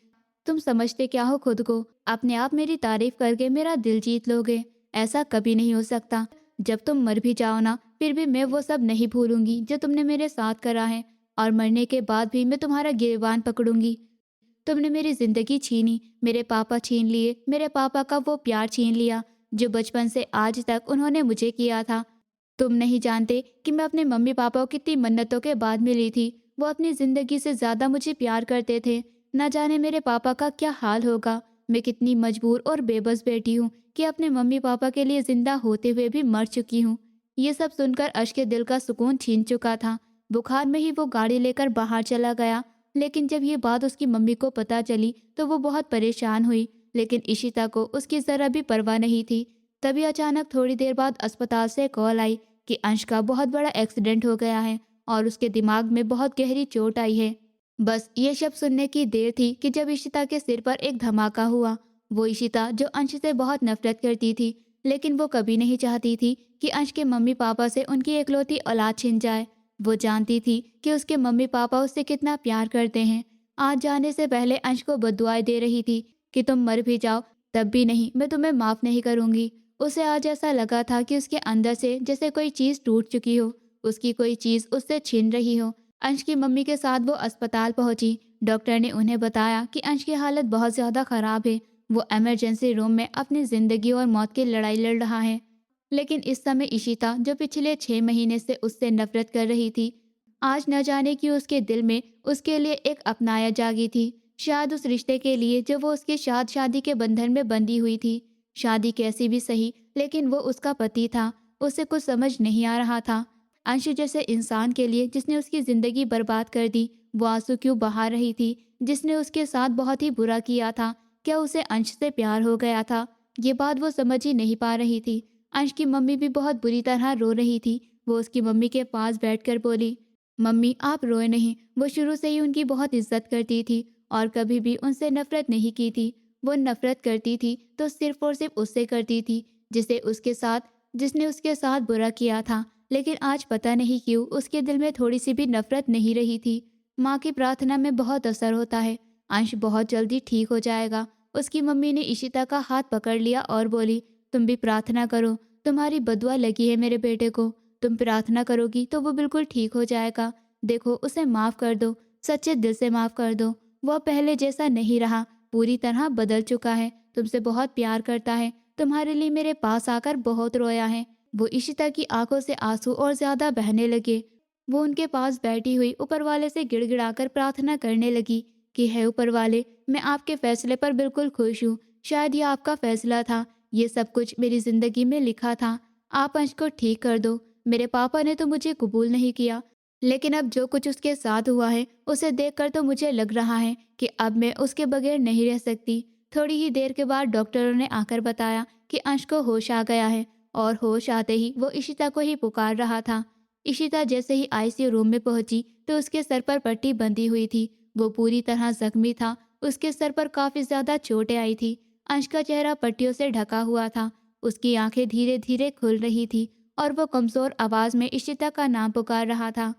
तुम समझते क्या हो खुद को? अपने आप मेरी तारीफ करके मेरा दिल जीत लोगे? ऐसा कभी नहीं हो सकता। जब तुम मर भी जाओ ना, फिर भी मैं वो सब नहीं भूलूंगी जो तुमने मेरे साथ करा है। और मरने के बाद भी मैं तुम्हारा गिरबान पकड़ूंगी। तुमने मेरी जिंदगी छीनी, मेरे पापा छीन लिए, मेरे पापा का वो प्यार छीन लिया जो बचपन से आज तक उन्होंने मुझे किया था। तुम नहीं जानते कि मैं अपने मम्मी पापा को कितनी मन्नतों के बाद मिली थी। वो अपनी जिंदगी से ज्यादा मुझे प्यार करते थे। न जाने मेरे पापा का क्या हाल होगा। मैं कितनी मजबूर और बेबस बेटी हूँ कि अपने मम्मी पापा के लिए जिंदा होते हुए भी मर चुकी हूँ। ये सब सुनकर अर्श के दिल का सुकून छीन चुका था। बुखार में ही वो गाड़ी लेकर बाहर चला गया। लेकिन जब ये बात उसकी मम्मी को पता चली तो वो बहुत परेशान हुई। लेकिन इशिता को उसकी जरा भी परवाह नहीं थी। तभी अचानक थोड़ी देर बाद अस्पताल से कॉल आई कि अंश का बहुत बड़ा एक्सीडेंट हो गया है और उसके दिमाग में बहुत गहरी चोट आई है। बस ये शब्द सुनने की देर थी कि जब इशिता के सिर पर एक धमाका हुआ। वो इशिता जो अंश से बहुत नफरत करती थी, लेकिन वो कभी नहीं चाहती थी कि अंश के मम्मी पापा से उनकी एकलौती औलाद छिन जाए। वो जानती थी कि उसके मम्मी पापा उससे कितना प्यार करते हैं। आज जाने से पहले अंश को बद्दुआएं दे रही थी कि तुम मर भी जाओ तब भी नहीं, मैं तुम्हें माफ नहीं करूंगी। उसे आज ऐसा लगा था कि उसके अंदर से जैसे कोई चीज टूट चुकी हो, उसकी कोई चीज उससे छिन रही हो। अंश की मम्मी के साथ वो अस्पताल पहुंची। डॉक्टर ने उन्हें बताया कि अंश की हालत बहुत ज्यादा खराब है। वो इमरजेंसी रूम में अपनी जिंदगी और मौत की लड़ाई लड़ रहा है। लेकिन इस समय इशिता, जो पिछले 6 महीने से उससे नफरत कर रही थी, आज न जाने क्यों उसके दिल में उसके लिए एक अपनाया जागी थी। शायद उस रिश्ते के लिए जो वो उसके शादी के बंधन में बंधी हुई थी। शादी कैसी भी सही, लेकिन वो उसका पति था। उसे कुछ समझ नहीं आ रहा था। अंशु जैसे इंसान के लिए जिसने उसकी जिंदगी बर्बाद कर दी, वो आंसू क्यों बहा रही थी? जिसने उसके साथ बहुत ही बुरा किया था, क्या उसे अंश से प्यार हो गया था? ये बात वो समझ ही नहीं पा रही थी। अंश की मम्मी भी बहुत बुरी तरह रो रही थी। वो उसकी मम्मी के पास बैठकर बोली, मम्मी आप रोए नहीं। वो शुरू से ही उनकी बहुत इज्जत करती थी और कभी भी उनसे नफरत नहीं की थी। वो नफरत करती थी तो सिर्फ और सिर्फ उससे करती थी जिसने उसके साथ बुरा किया था। लेकिन आज पता नहीं क्यों उसके दिल में थोड़ी सी भी नफरत नहीं रही थी। माँ की प्रार्थना में बहुत असर होता है। अंश बहुत जल्दी ठीक हो जाएगा। उसकी मम्मी ने इशिता का हाथ पकड़ लिया और बोली, तुम भी प्रार्थना करो। तुम्हारी बदुआ लगी है मेरे बेटे को। तुम प्रार्थना करोगी तो वो बिल्कुल ठीक हो जाएगा। देखो, उसे माफ कर दो, सच्चे दिल से माफ कर दो। वह पहले जैसा नहीं रहा, पूरी तरह बदल चुका है। तुमसे बहुत प्यार करता है। तुम्हारे लिए मेरे पास आकर बहुत रोया है। वो इशिता की आंखों से आंसू और ज्यादा बहने लगे। वो उनके पास बैठी हुई ऊपर वाले से गिड़गिड़ाकर प्रार्थना करने लगी कि हे ऊपर वाले, मैं आपके फैसले पर बिल्कुल खुश हूँ। शायद ये आपका फैसला था। ये सब कुछ मेरी जिंदगी में लिखा था। आप अंश को ठीक कर दो। मेरे पापा ने तो मुझे कबूल नहीं किया, लेकिन अब जो कुछ उसके साथ हुआ है उसे देखकर तो मुझे लग रहा है कि अब मैं उसके बगैर नहीं रह सकती। थोड़ी ही देर के बाद डॉक्टरों ने आकर बताया कि अंश को होश आ गया है और होश आते ही वो इशिता को ही पुकार रहा था। इशिता जैसे ही आईसीयू रूम में पहुंची तो उसके सर पर पट्टी बंधी हुई थी। वो पूरी तरह जख्मी था। उसके सर पर काफी ज्यादा चोटें आई थी। अंश का चेहरा पट्टियों से ढका हुआ था। उसकी आंखें धीरे धीरे खुल रही थी और वो कमजोर आवाज में इशिता का नाम पुकार रहा था।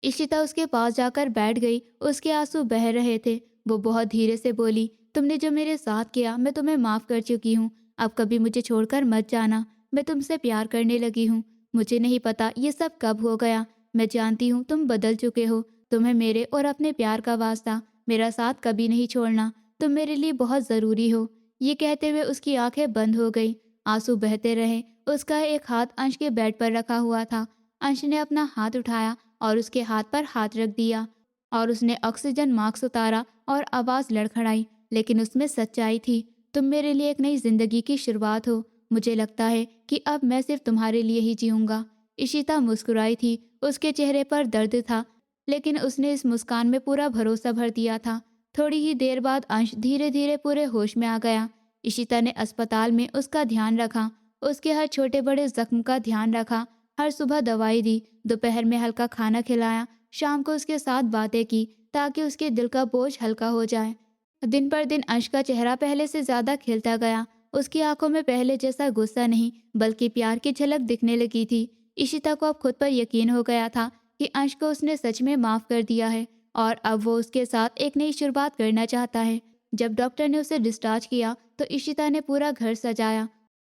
इशिता उसके पास जाकर बैठ गई। उसके आंसू बह रहे थे। वो बहुत धीरे से बोली, तुमने जो मेरे साथ किया मैं तुम्हें माफ कर चुकी हूँ। अब कभी मुझे छोड़कर मत जाना। मैं तुमसे प्यार करने लगी हूँ। मुझे नहीं पता ये सब कब हो गया। मैं जानती हूँ तुम बदल चुके हो। तुम्हें मेरे और अपने प्यार का वास्ता, मेरा साथ कभी नहीं छोड़ना। तुम मेरे लिए बहुत ज़रूरी हो। ये कहते हुए उसकी आंखें बंद हो गई। आंसू बहते रहे। उसका एक हाथ अंश के बेड पर रखा हुआ था। अंश ने अपना हाथ उठाया और उसके हाथ पर हाथ रख दिया और उसने ऑक्सीजन मास्क उतारा और आवाज़ लड़खड़ाई, लेकिन उसमें सच्चाई थी। तुम मेरे लिए एक नई जिंदगी की शुरुआत हो। मुझे लगता है कि अब मैं सिर्फ तुम्हारे लिए ही जीऊंगा। इशिता मुस्कुराई थी। उसके चेहरे पर दर्द था, लेकिन उसने इस मुस्कान में पूरा भरोसा भर दिया था। थोड़ी ही देर बाद अंश धीरे धीरे पूरे होश में आ गया। इशिता ने अस्पताल में उसका ध्यान रखा, उसके हर छोटे बड़े जख्म का ध्यान रखा, हर सुबह दवाई दी, दोपहर में हल्का खाना खिलाया, शाम को उसके साथ बातें की ताकि उसके दिल का बोझ हल्का हो जाए। दिन पर दिन अंश का चेहरा पहले से ज्यादा खिलता गया। उसकी आंखों में पहले जैसा गुस्सा नहीं बल्कि प्यार की झलक दिखने लगी थी। इशिता को अब खुद पर यकीन हो गया था कि अंश को उसने सच में माफ कर दिया है और अब वो उसके साथ एक नई शुरुआत करना चाहता है। जब डॉक्टर ने उसे डिस्चार्ज किया तो इशिता ने पूरा घर सजाया,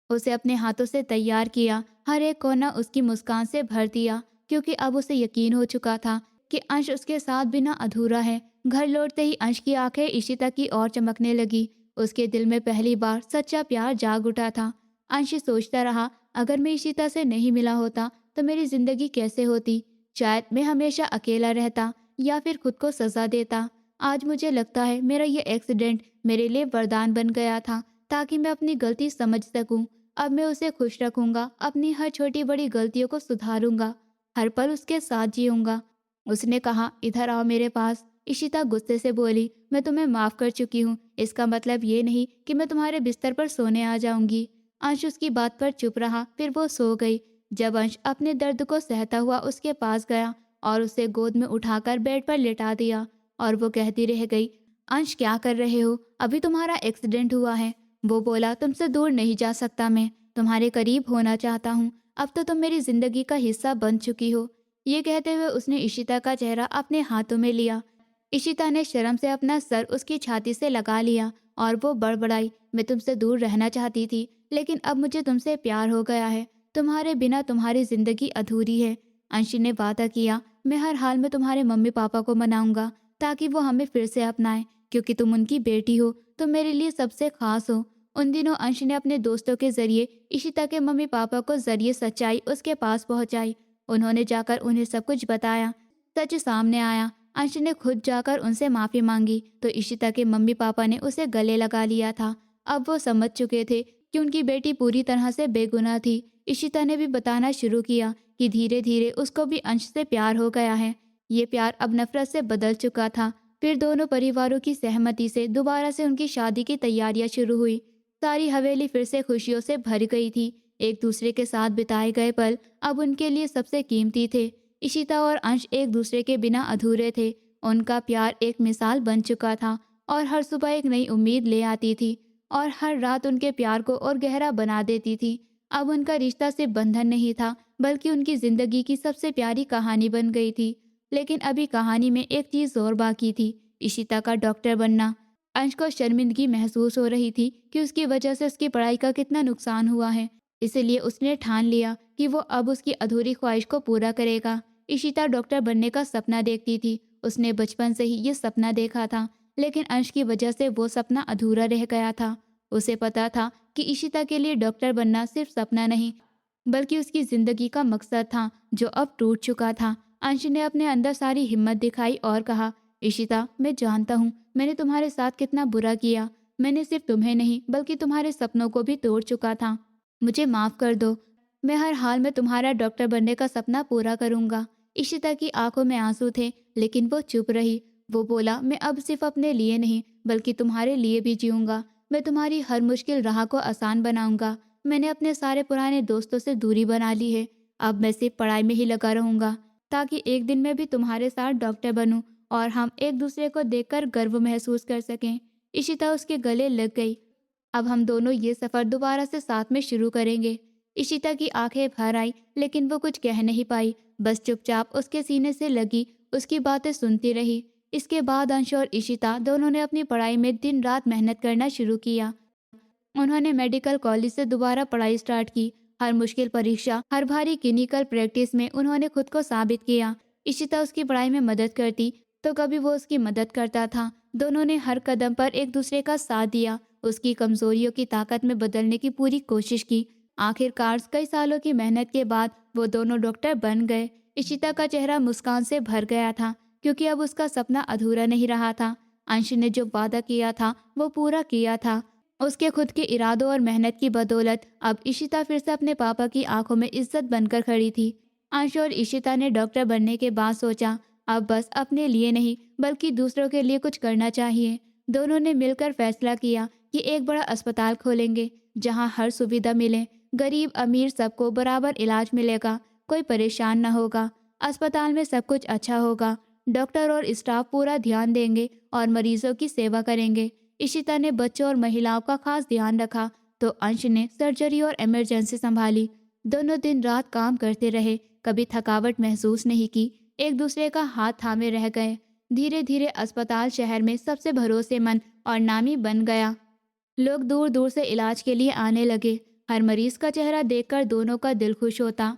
उसे अपने हाथों से तैयार किया, हर एक कोना उसकी मुस्कान से भर दिया, क्योंकि अब उसे यकीन हो चुका था कि अंश उसके साथ बिना अधूरा है। घर लौटते ही अंश की आंखें इशिता की ओर चमकने लगी। उसके दिल में पहली बार सच्चा प्यार जाग उठा था। अंश सोचता रहा, अगर मैं इशिता से नहीं मिला होता तो मेरी जिंदगी कैसे होती। शायद मैं हमेशा अकेला रहता या फिर खुद को सजा देता। आज मुझे लगता है मेरा ये एक्सीडेंट मेरे लिए वरदान बन गया था, ताकि मैं अपनी गलती समझ सकूं। अब मैं उसे खुश रखूंगा, अपनी हर छोटी बड़ी गलतियों को सुधारूंगा, हर पल उसके साथ जीऊंगा। उसने कहा, इधर आओ मेरे पास। इशिता गुस्से से बोली, मैं तुम्हें माफ कर चुकी हूँ, इसका मतलब ये नहीं कि मैं तुम्हारे बिस्तर पर सोने आ जाऊंगी। अंश उसकी बात पर चुप रहा, फिर वो सो गई। जब अंश अपने दर्द को सहता हुआ उसके पास गया और उसे गोद में उठाकर बेड पर लेटा दिया और वो कहती रह गई, अंश क्या कर रहे हो, अभी तुम्हारा एक्सीडेंट हुआ है। वो बोला, तुमसे दूर नहीं जा सकता, मैं तुम्हारे करीब होना चाहता हूँ, अब तो तुम मेरी जिंदगी का हिस्सा बन चुकी हो। ये कहते हुए उसने इशिता का चेहरा अपने हाथों में लिया। इशिता ने शर्म से अपना सर उसकी छाती से लगा लिया और वो बड़बड़ाई, मैं तुमसे दूर रहना चाहती थी, लेकिन अब मुझे तुमसे प्यार हो गया है। तुम्हारे बिना तुम्हारी जिंदगी अधूरी है। अंशी ने वादा किया, मैं हर हाल में तुम्हारे मम्मी पापा को मनाऊंगा ताकि वो हमें फिर से अपनाएं, क्योंकि तुम उनकी बेटी हो, तुम मेरे लिए सबसे खास हो। उन दिनों अंश ने अपने दोस्तों के जरिए इशिता के मम्मी पापा को जरिए सच्चाई उसके पास पहुंचाई। उन्होंने जाकर उन्हें सब कुछ बताया। सच सामने आया। अंश ने खुद जाकर उनसे माफी मांगी तो इशिता के मम्मी पापा ने उसे गले लगा लिया था। अब वो समझ चुके थे कि उनकी बेटी पूरी तरह से बेगुनाह थी। इशिता ने भी बताना शुरू किया कि धीरे धीरे उसको भी अंश से प्यार हो गया है। ये प्यार अब नफरत से बदल चुका था। फिर दोनों परिवारों की सहमति से दोबारा से उनकी शादी की तैयारियां शुरू हुई। सारी हवेली फिर से खुशियों से भर गई थी। एक दूसरे के साथ बिताए गए पल अब उनके लिए सबसे कीमती थे। इशिता और अंश एक दूसरे के बिना अधूरे थे। उनका प्यार एक मिसाल बन चुका था और हर सुबह एक नई उम्मीद ले आती थी और हर रात उनके प्यार को और गहरा बना देती थी। अब उनका रिश्ता सिर्फ बंधन नहीं था, बल्कि उनकी जिंदगी की सबसे प्यारी कहानी बन गई थी। लेकिन अभी कहानी में एक चीज और बाकी थी, इशिता का डॉक्टर बनना। अंश को शर्मिंदगी महसूस हो रही थी कि उसकी वजह से उसकी पढ़ाई का कितना नुकसान हुआ है। इसलिए उसने ठान लिया कि वो अब उसकी अधूरी ख्वाहिश को पूरा करेगा। इशिता डॉक्टर बनने का सपना देखती थी। उसने बचपन से ही ये सपना देखा था, लेकिन अंश की वजह से वो सपना अधूरा रह गया था। उसे पता था कि इशिता के लिए डॉक्टर बनना सिर्फ सपना नहीं, बल्कि उसकी जिंदगी का मकसद था, जो अब टूट चुका था। अंश ने अपने अंदर सारी हिम्मत दिखाई और कहा, इशिता, मैं जानता हूँ मैंने तुम्हारे साथ कितना बुरा किया। मैंने सिर्फ तुम्हें नहीं बल्कि तुम्हारे सपनों को भी तोड़ चुका था। मुझे माफ कर दो। मैं हर हाल में तुम्हारा डॉक्टर बनने का सपना पूरा करूंगा। इशिता की आंखों में आंसू थे, लेकिन वो चुप रही। वो बोला, मैं अब सिर्फ अपने लिए नहीं बल्कि तुम्हारे लिए भी जीऊंगा। मैं तुम्हारी हर मुश्किल राह को आसान बनाऊंगा। मैंने अपने सारे पुराने दोस्तों से दूरी बना ली है। अब मैं सिर्फ पढ़ाई में ही लगा रहूंगा, ताकि एक दिन मैं भी तुम्हारे साथ डॉक्टर बनूं और हम एक दूसरे को देखकर गर्व महसूस कर सकें। इशिता उसके गले लग गई। अब हम दोनों ये सफर दोबारा से साथ में शुरू करेंगे। इशिता की आंखें भर आई, लेकिन वो कुछ कह नहीं पाई, बस चुपचाप उसके सीने से लगी उसकी बातें सुनती रही। इसके बाद अंश और इशिता दोनों ने अपनी पढ़ाई में दिन रात मेहनत करना शुरू किया। उन्होंने मेडिकल कॉलेज से दोबारा पढ़ाई स्टार्ट की। हर मुश्किल परीक्षा, हर भारी क्लिनिकल प्रैक्टिस में उन्होंने खुद को साबित किया। इशिता उसकी पढ़ाई में मदद करती तो कभी वो उसकी मदद करता था। दोनों ने हर कदम पर एक दूसरे का साथ दिया, उसकी कमजोरियों की ताकत में बदलने की पूरी कोशिश की। आखिरकार कई सालों की मेहनत के बाद वो दोनों डॉक्टर बन गए। इशिता का चेहरा मुस्कान से भर गया था, क्योंकि अब उसका सपना अधूरा नहीं रहा था। अंश ने जो वादा किया था वो पूरा किया था। उसके खुद के इरादों और मेहनत की बदौलत अब इशिता फिर से अपने पापा की आंखों में इज्जत बनकर खड़ी थी। अंश और इशिता ने डॉक्टर बनने के बाद सोचा, अब बस अपने लिए नहीं बल्कि दूसरों के लिए कुछ करना चाहिए। दोनों ने मिलकर फैसला किया कि एक बड़ा अस्पताल खोलेंगे जहां हर सुविधा मिले, गरीब अमीर सबको बराबर इलाज मिलेगा, कोई परेशान न होगा। अस्पताल में सब कुछ अच्छा होगा, डॉक्टर और स्टाफ पूरा ध्यान देंगे और मरीजों की सेवा करेंगे। इशिता ने बच्चों और महिलाओं का खास ध्यान रखा तो अंश ने सर्जरी और इमरजेंसी संभाली। दोनों दिन रात काम करते रहे, कभी थकावट महसूस नहीं की, एक दूसरे का हाथ थामे रह गए। धीरे धीरे अस्पताल शहर में सबसे भरोसेमंद और नामी बन गया। लोग दूर दूर से इलाज के लिए आने लगे। हर मरीज का चेहरा देखकर दोनों का दिल खुश होता।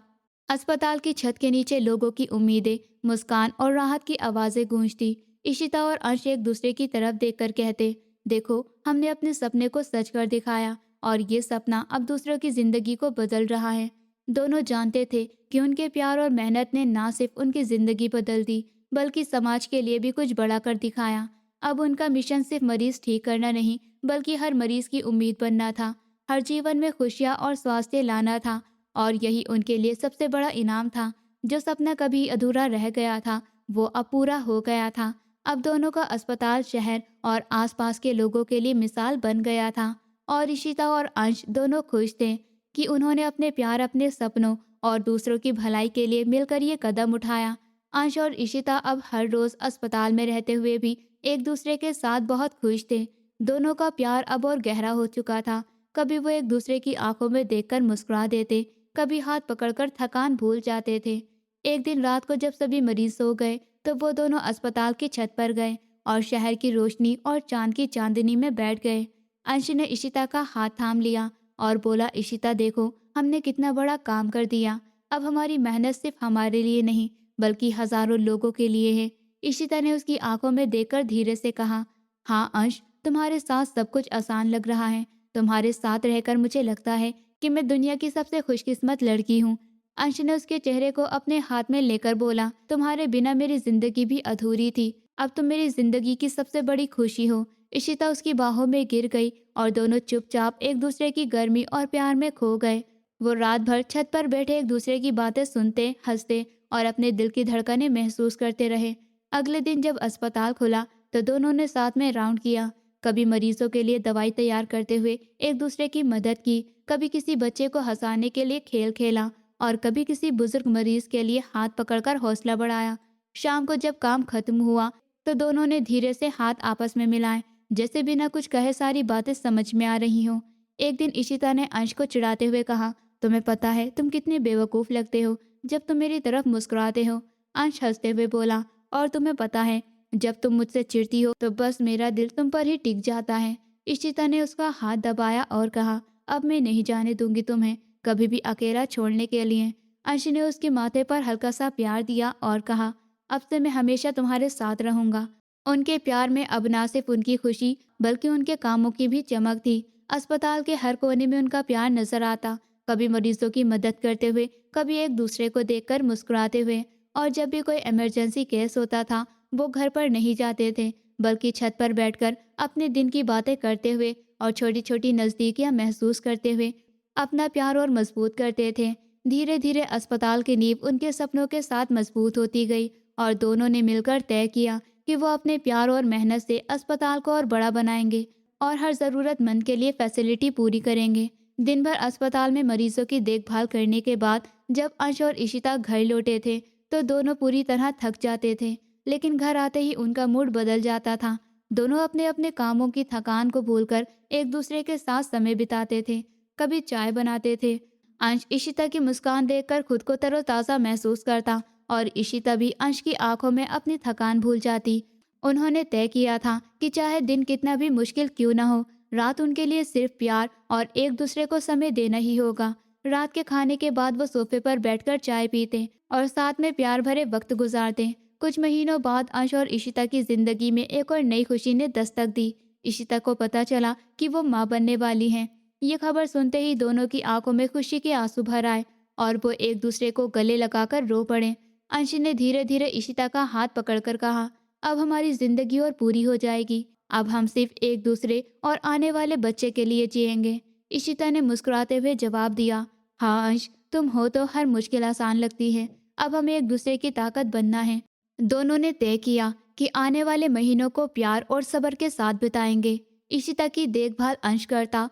अस्पताल की छत के नीचे लोगों की उम्मीदें, मुस्कान और राहत की आवाजें गूंजती। इशिता और अंश एक दूसरे की तरफ देखकर कहते, देखो हमने अपने सपने को सच कर दिखाया और ये सपना अब दूसरों की जिंदगी को बदल रहा है। दोनों जानते थे कि उनके प्यार और मेहनत ने ना सिर्फ उनकी जिंदगी बदल दी बल्कि समाज के लिए भी कुछ बड़ा कर दिखाया। अब उनका मिशन सिर्फ मरीज ठीक करना नहीं बल्कि हर मरीज की उम्मीद बनना था, हर जीवन में खुशियाँ और स्वास्थ्य लाना था। और यही उनके लिए सबसे बड़ा इनाम था। जो सपना कभी अधूरा रह गया था वो अब पूरा हो गया था। अब दोनों का अस्पताल शहर और आसपास के लोगों के लिए मिसाल बन गया था। और इशिता और अंश दोनों खुश थे कि उन्होंने अपने प्यार, अपने सपनों और दूसरों की भलाई के लिए मिलकर ये कदम उठाया। अंश और इशिता अब हर रोज अस्पताल में रहते हुए भी एक दूसरे के साथ बहुत खुश थे। दोनों का प्यार अब और गहरा हो चुका था। कभी वो एक दूसरे की आंखों में देखकर मुस्कुरा देते, कभी हाथ पकड़कर थकान भूल जाते थे। एक दिन रात को जब सभी मरीज सो गए तो वो दोनों अस्पताल की छत पर गए और शहर की रोशनी और चांद की चांदनी में बैठ गए। अंश ने इशिता का हाथ थाम लिया और बोला, इशिता देखो हमने कितना बड़ा काम कर दिया। अब हमारी मेहनत सिर्फ हमारे लिए नहीं बल्कि हजारों लोगों के लिए है। इशिता ने उसकी आंखों में देखकर धीरे से कहा, हाँ अंश, तुम्हारे साथ सब कुछ आसान लग रहा है। तुम्हारे साथ रहकर मुझे लगता है कि मैं दुनिया की सबसे खुशकिस्मत लड़की हूँ। अंश ने उसके चेहरे को अपने हाथ में लेकर बोला, तुम्हारे बिना मेरी जिंदगी भी अधूरी थी। अब तुम मेरी जिंदगी की सबसे बड़ी खुशी हो। इशिता उसकी बाहों में गिर गई और दोनों चुपचाप एक दूसरे की गर्मी और प्यार में खो गए। वो रात भर छत पर बैठे एक दूसरे की बातें सुनते, हंसते और अपने दिल की धड़कनें महसूस करते रहे। अगले दिन जब अस्पताल खुला तो दोनों ने साथ में राउंड किया। कभी मरीजों के लिए दवाई तैयार करते हुए एक दूसरे की मदद की, कभी किसी बच्चे को हंसाने के लिए खेल खेला और कभी किसी बुजुर्ग मरीज के लिए हाथ पकड़कर हौसला बढ़ाया। शाम को जब काम खत्म हुआ तो दोनों ने धीरे से हाथ आपस में मिलाए, जैसे बिना कुछ कहे सारी बातें समझ में आ रही हों। एक दिन इशिता ने अंश को चिढ़ाते हुए कहा, तुम्हें पता है तुम कितने बेवकूफ़ लगते हो जब तुम मेरी तरफ मुस्कुराते हो। अंश हंसते हुए बोला, और तुम्हें पता है जब तुम मुझसे चिढ़ती हो तो बस मेरा दिल तुम पर ही टिक जाता है। इशिता ने उसका हाथ दबाया और कहा, अब मैं नहीं जाने दूंगी तुम्हें कभी भी अकेला छोड़ने के लिए। अंश ने उसके माथे पर हल्का सा प्यार दिया और कहा, अब से मैं हमेशा तुम्हारे साथ रहूंगा। उनके प्यार में अब ना सिर्फ उनकी खुशी बल्कि उनके कामों की भी चमक थी। अस्पताल के हर कोने में उनका प्यार नजर आता, कभी मरीजों की मदद करते हुए, कभी एक दूसरे को देखकर मुस्कुराते हुए। और जब भी कोई इमरजेंसी केस होता था वो घर पर नहीं जाते थे बल्कि छत पर बैठकर अपने दिन की बातें करते हुए और छोटी छोटी नज़दीकियां महसूस करते हुए अपना प्यार और मजबूत करते थे। धीरे धीरे अस्पताल की नींव उनके सपनों के साथ मजबूत होती गई और दोनों ने मिलकर तय किया कि वो अपने प्यार और मेहनत से अस्पताल को और बड़ा बनाएंगे और हर ज़रूरतमंद के लिए फैसिलिटी पूरी करेंगे। दिन भर अस्पताल में मरीजों की देखभाल करने के बाद जब अंश और इशिता घर लौटे थे तो दोनों पूरी तरह थक जाते थे, लेकिन घर आते ही उनका मूड बदल जाता था। दोनों अपने अपने कामों की थकान को भूलकर एक दूसरे के साथ समय बिताते थे, कभी चाय बनाते थे। अंश इशिता की मुस्कान देखकर खुद को तरोताज़ा महसूस करता और इशिता भी अंश की आंखों में अपनी थकान भूल जाती। उन्होंने तय किया था कि चाहे दिन कितना भी मुश्किल क्यों न हो, रात उनके लिए सिर्फ प्यार और एक दूसरे को समय देना ही होगा। रात के खाने के बाद वो सोफे पर बैठकर चाय पीते और साथ में प्यार भरे वक्त गुजारते। कुछ महीनों बाद अंश और इशिता की जिंदगी में एक और नई खुशी ने दस्तक दी। इशिता को पता चला कि वो माँ बनने वाली हैं। ये खबर सुनते ही दोनों की आंखों में खुशी के आंसू भर आए और वो एक दूसरे को गले लगाकर रो पड़े। अंश ने धीरे धीरे इशिता का हाथ पकड़कर कहा, अब हमारी जिंदगी और पूरी हो जाएगी। अब हम सिर्फ एक दूसरे और आने वाले बच्चे के लिए जिएंगे। इशिता ने मुस्कुराते हुए जवाब दिया, हाँ अंश, तुम हो तो हर मुश्किल आसान लगती है। अब हमें एक दूसरे की ताकत बनना है। दोनों ने तय किया कि आने वाले महीनों को प्यार और सब्र के साथ बिताएंगे। इशिता की देखभाल अंश करता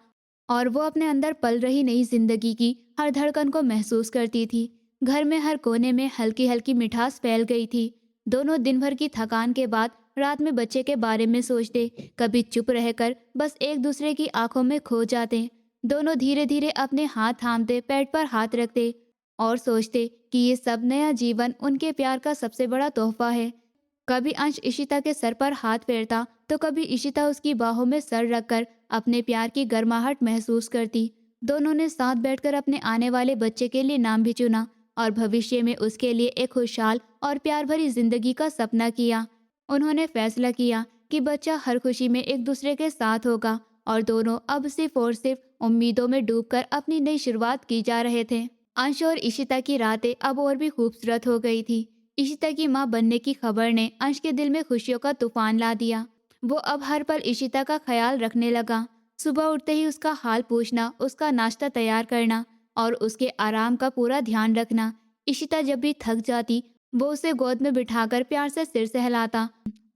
और वो अपने अंदर पल रही नई जिंदगी की हर धड़कन को महसूस करती थी। घर में हर कोने में हल्की हल्की मिठास फैल गई थी। दोनों दिन भर की थकान के बाद रात में बच्चे के बारे में सोचते, कभी चुप रहकर बस एक दूसरे की आंखों में खो जाते। दोनों धीरे धीरे अपने हाथ थामते, पेट पर हाथ रखते और सोचते कि ये सब नया जीवन उनके प्यार का सबसे बड़ा तोहफा है। कभी अंश इशिता के सर पर हाथ फेरता तो कभी इशिता उसकी बाहों में सर रखकर अपने प्यार की गर्माहट महसूस करती। दोनों ने साथ बैठकर अपने आने वाले बच्चे के लिए नाम भी चुना और भविष्य में उसके लिए एक खुशहाल और प्यार भरी जिंदगी का सपना किया। उन्होंने फैसला किया कि बच्चा हर खुशी में एक दूसरे के साथ होगा और दोनों अब सिर्फ और सिर्फ उम्मीदों में डूबकर अपनी नई शुरुआत की जा रहे थे। अंश और इशिता की रातें अब और भी खूबसूरत हो गई थी। इशिता की मां बनने की खबर ने अंश के दिल में खुशियों का तूफान ला दिया। वो अब हर पल इशिता का ख्याल रखने लगा। सुबह उठते ही उसका हाल पूछना, उसका नाश्ता तैयार करना और उसके आराम का पूरा ध्यान रखना। इशिता जब भी थक जाती वो उसे गोद में बिठाकर प्यार से सिर सहलाता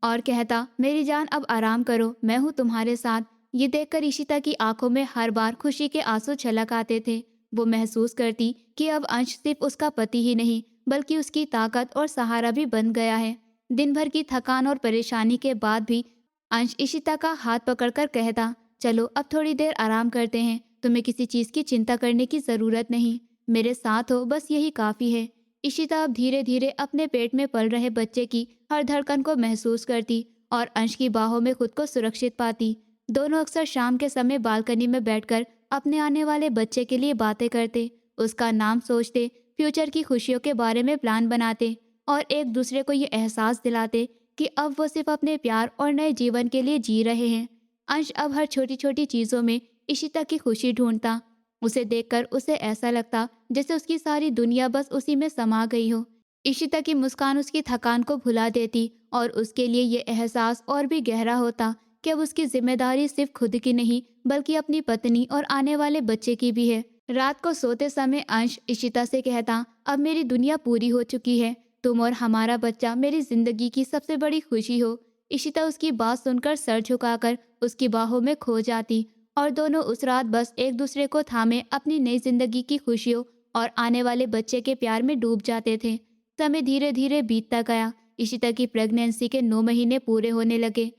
और कहता, मेरी जान अब आराम करो, मैं हूँ तुम्हारे साथ। ये देखकर इशिता की आंखों में हर बार खुशी के आंसू छलक आते थे। वो महसूस करती कि अब अंश सिर्फ उसका पति ही नहीं बल्कि उसकी ताकत और सहारा भी बन गया है। दिन भर की थकान और परेशानी के बाद भी अंश इशिता का हाथ पकड़कर कहता, चलो अब थोड़ी देर आराम करते हैं, तुम्हें किसी चीज की चिंता करने की जरूरत नहीं, मेरे साथ हो बस यही काफी है। इशिता अब धीरे धीरे अपने पेट में पल रहे बच्चे की हर धड़कन को महसूस करती और अंश की बाहों में खुद को सुरक्षित पाती। दोनों अक्सर शाम के समय बालकनी में बैठकर अपने आने वाले बच्चे के लिए बातें करते, उसका नाम सोचते, फ्यूचर की खुशियों के बारे में प्लान बनाते और एक दूसरे को ये एहसास दिलाते कि अब वो सिर्फ अपने प्यार और नए जीवन के लिए जी रहे हैं। अंश अब हर छोटी छोटी चीज़ों में इशिता की खुशी ढूंढता। उसे देखकर उसे ऐसा लगता जैसे उसकी सारी दुनिया बस उसी में समा गई हो। इशिता की मुस्कान उसकी थकान को भुला देती और उसके लिए ये एहसास और भी गहरा होता कि अब उसकी जिम्मेदारी सिर्फ खुद की नहीं बल्कि अपनी पत्नी और आने वाले बच्चे की भी है। रात को सोते समय अंश इशिता से कहता, अब मेरी दुनिया पूरी हो चुकी है, तुम और हमारा बच्चा मेरी जिंदगी की सबसे बड़ी खुशी हो। इशिता उसकी बात सुनकर सर झुकाकर उसकी बाहों में खो जाती और दोनों उस रात बस एक दूसरे को थामे अपनी नई जिंदगी की खुशियों और आने वाले बच्चे के प्यार में डूब जाते थे। समय धीरे धीरे बीतता गया। इशिता की प्रेगनेंसी के 9 महीने पूरे होने लगे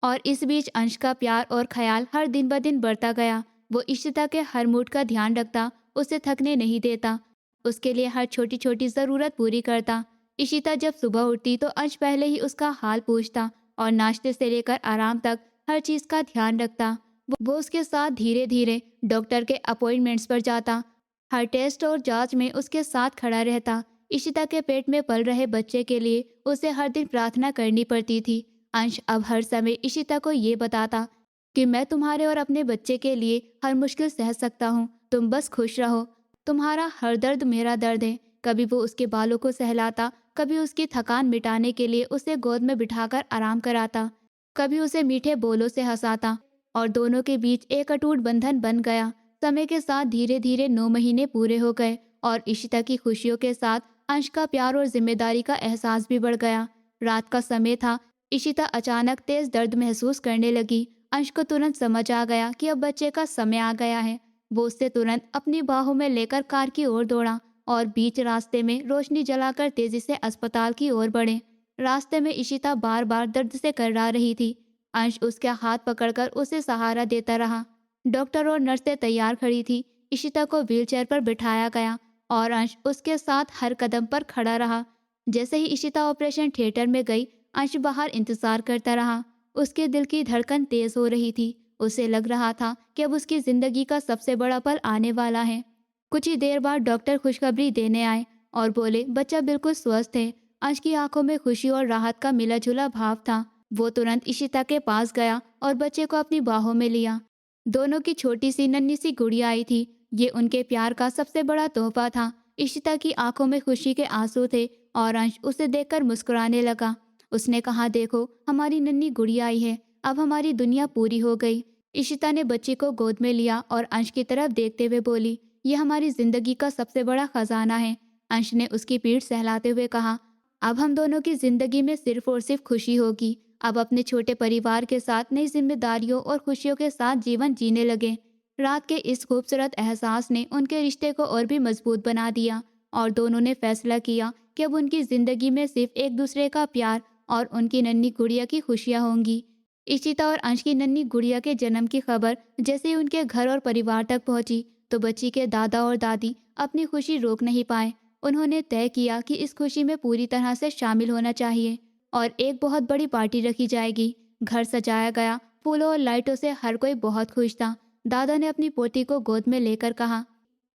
और इस बीच अंश का प्यार और ख्याल हर दिन ब दिन बढ़ता गया। वो इशिता के हर मूड का ध्यान रखता, उसे थकने नहीं देता, उसके लिए हर छोटी छोटी ज़रूरत पूरी करता। इशिता जब सुबह उठती तो अंश पहले ही उसका हाल पूछता और नाश्ते से लेकर आराम तक हर चीज़ का ध्यान रखता। वो उसके साथ धीरे धीरे डॉक्टर के अपॉइंटमेंट्स पर जाता, हर टेस्ट और जांच में उसके साथ खड़ा रहता। इशिता के पेट में पल रहे बच्चे के लिए उसे हर दिन प्रार्थना करनी पड़ती थी। अंश अब हर समय इशिता को ये बताता कि मैं तुम्हारे और अपने बच्चे के लिए हर मुश्किल सह सकता हूँ, तुम बस खुश रहो, तुम्हारा हर दर्द मेरा दर्द है। कभी वो उसके बालों को सहलाता, कभी उसकी थकान मिटाने के लिए उसे गोद में बिठाकर आराम कराता, कभी उसे मीठे बोलों से हंसाता और दोनों के बीच एक अटूट बंधन बन गया। समय के साथ धीरे धीरे 9 महीने पूरे हो गए और इशिता की खुशियों के साथ अंश का प्यार और जिम्मेदारी का एहसास भी बढ़ गया। रात का समय था। इशिता अचानक तेज दर्द महसूस करने लगी। अंश को तुरंत समझ आ गया कि अब बच्चे का समय आ गया है। वो उससे तुरंत अपनी बाहों में लेकर कार की ओर दौड़ा और बीच रास्ते में रोशनी जलाकर तेजी से अस्पताल की ओर बढ़े। रास्ते में इशिता बार बार दर्द से कर्रा रही थी। अंश उसका हाथ पकड़कर उसे सहारा देता रहा। डॉक्टर और नर्सें तैयार खड़ी थी। इशिता को व्हीलचेयर पर बिठाया गया और अंश उसके साथ हर कदम पर खड़ा रहा। जैसे ही इशिता ऑपरेशन थिएटर में गई, अंश बाहर इंतजार करता रहा। उसके दिल की धड़कन तेज हो रही थी। उसे लग रहा था कि अब उसकी जिंदगी का सबसे बड़ा पल आने वाला है। कुछ ही देर बाद डॉक्टर खुशखबरी देने आए और बोले, बच्चा बिल्कुल स्वस्थ है। अंश की आंखों में खुशी और राहत का मिला जुला भाव था। वो तुरंत इशिता के पास गया और बच्चे को अपनी बाहों में लिया। दोनों की छोटी सी नन्ही सी गुड़िया आई थी। ये उनके प्यार का सबसे बड़ा तोहफा था। इशिता की आंखों में खुशी के आंसू थे और अंश उसे देखकर मुस्कुराने लगा। उसने कहा, देखो हमारी नन्ही गुड़िया आई है, अब हमारी दुनिया पूरी हो गई। इशिता ने बच्ची को गोद में लिया और अंश की तरफ देखते हुए बोली, ये हमारी जिंदगी का सबसे बड़ा खजाना है। अंश ने उसकी पीठ सहलाते हुए कहा, अब हम दोनों की जिंदगी में सिर्फ और सिर्फ खुशी होगी। अब अपने छोटे परिवार के साथ नई जिम्मेदारियों और खुशियों के साथ जीवन जीने लगे। रात के इस खूबसूरत एहसास ने उनके रिश्ते को और भी मजबूत बना दिया और दोनों ने फैसला किया कि अब उनकी जिंदगी में सिर्फ एक दूसरे का प्यार और उनकी नन्ही गुड़िया की खुशियां होंगी। इशिता और अंश की नन्ही गुड़िया के जन्म की खबर जैसे ही उनके घर और परिवार तक पहुंची तो बच्ची के दादा और दादी अपनी खुशी रोक नहीं पाए। उन्होंने तय किया कि इस खुशी में पूरी तरह से शामिल होना चाहिए और एक बहुत बड़ी पार्टी रखी जाएगी। घर सजाया गया, फूलों और लाइटों से हर कोई बहुत खुश था। दादा ने अपनी पोती को गोद में लेकर कहा,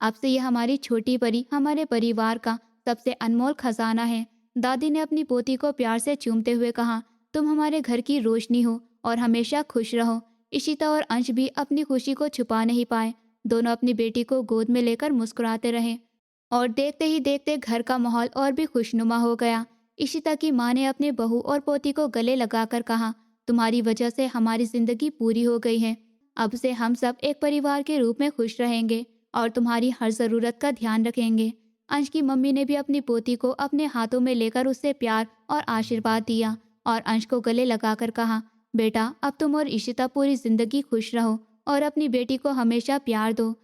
अब से यह हमारी छोटी परी हमारे परिवार का सबसे अनमोल खजाना है। दादी ने अपनी पोती को प्यार से चूमते हुए कहा, तुम हमारे घर की रोशनी हो और हमेशा खुश रहो। इशिता और अंश भी अपनी खुशी को छुपा नहीं पाए। दोनों अपनी बेटी को गोद में लेकर मुस्कुराते रहे और देखते ही देखते घर का माहौल और भी खुशनुमा हो गया। इशिता की माँ ने अपने बहू और पोती को गले लगाकर कहा, तुम्हारी वजह से हमारी जिंदगी पूरी हो गई है। अब से हम सब एक परिवार के रूप में खुश रहेंगे और तुम्हारी हर ज़रूरत का ध्यान रखेंगे। अंश की मम्मी ने भी अपनी पोती को अपने हाथों में लेकर उससे प्यार और आशीर्वाद दिया और अंश को गले लगाकर कहा, बेटा अब तुम और इशिता पूरी जिंदगी खुश रहो और अपनी बेटी को हमेशा प्यार दो।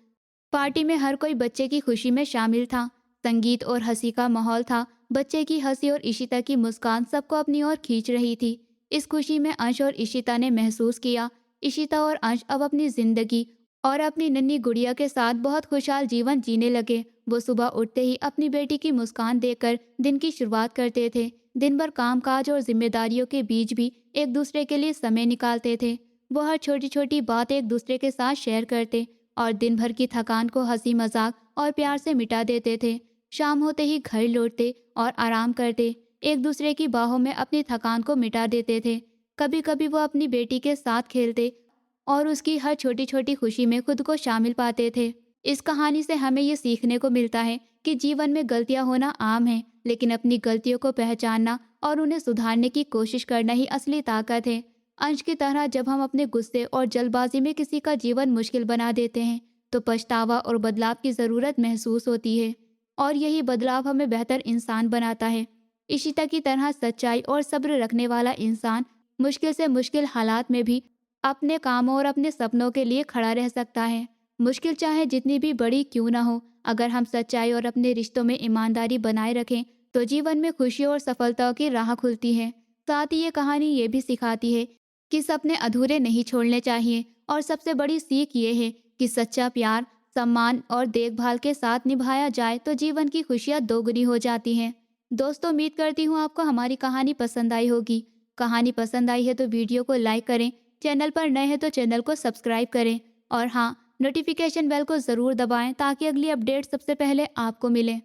पार्टी में हर कोई बच्चे की खुशी में शामिल था। संगीत और हंसी का माहौल था। बच्चे की हंसी और इशिता की मुस्कान सबको अपनी ओर खींच रही थी। इस खुशी में अंश और इशिता ने महसूस किया, इशिता और अंश अब अपनी जिंदगी और अपनी नन्ही गुड़िया के साथ बहुत खुशहाल जीवन जीने लगे। वो सुबह उठते ही अपनी बेटी की मुस्कान देखकर दिन की शुरुआत करते थे। दिन भर कामकाज और जिम्मेदारियों के बीच भी एक दूसरे के लिए समय निकालते थे। वो हर छोटी छोटी बात एक दूसरे के साथ शेयर करते और दिन भर की थकान को हंसी मजाक और प्यार से मिटा देते थे। शाम होते ही घर लौटते और आराम करते, एक दूसरे की बाहों में अपनी थकान को मिटा देते थे। कभी कभी वो अपनी बेटी के साथ खेलते और उसकी हर छोटी छोटी खुशी में खुद को शामिल पाते थे। इस कहानी से हमें ये सीखने को मिलता है कि जीवन में गलतियां होना आम है, लेकिन अपनी गलतियों को पहचानना और उन्हें सुधारने की कोशिश करना ही असली ताकत है। अंश की तरह जब हम अपने गुस्से और जल्दबाजी में किसी का जीवन मुश्किल बना देते हैं तो पछतावा और बदलाव की ज़रूरत महसूस होती है और यही बदलाव हमें बेहतर इंसान बनाता है। इशिता की तरह सच्चाई और सब्र रखने वाला इंसान मुश्किल से मुश्किल हालात में भी अपने कामों और अपने सपनों के लिए खड़ा रह सकता है। मुश्किल चाहे जितनी भी बड़ी क्यों ना हो, अगर हम सच्चाई और अपने रिश्तों में ईमानदारी बनाए रखें तो जीवन में खुशियों और सफलताओं की राह खुलती है। साथ ही ये कहानी ये भी सिखाती है कि सपने अधूरे नहीं छोड़ने चाहिए और सबसे बड़ी सीख ये है कि सच्चा प्यार, सम्मान और देखभाल के साथ निभाया जाए तो जीवन की खुशियाँ दोगुनी हो जाती हैं। दोस्तों, उम्मीद करती हूँ आपको हमारी कहानी पसंद आई होगी। कहानी पसंद आई है तो वीडियो को लाइक करें, चैनल पर नए हैं तो चैनल को सब्सक्राइब करें और हाँ, नोटिफिकेशन बेल को ज़रूर दबाएं ताकि अगली अपडेट सबसे पहले आपको मिले।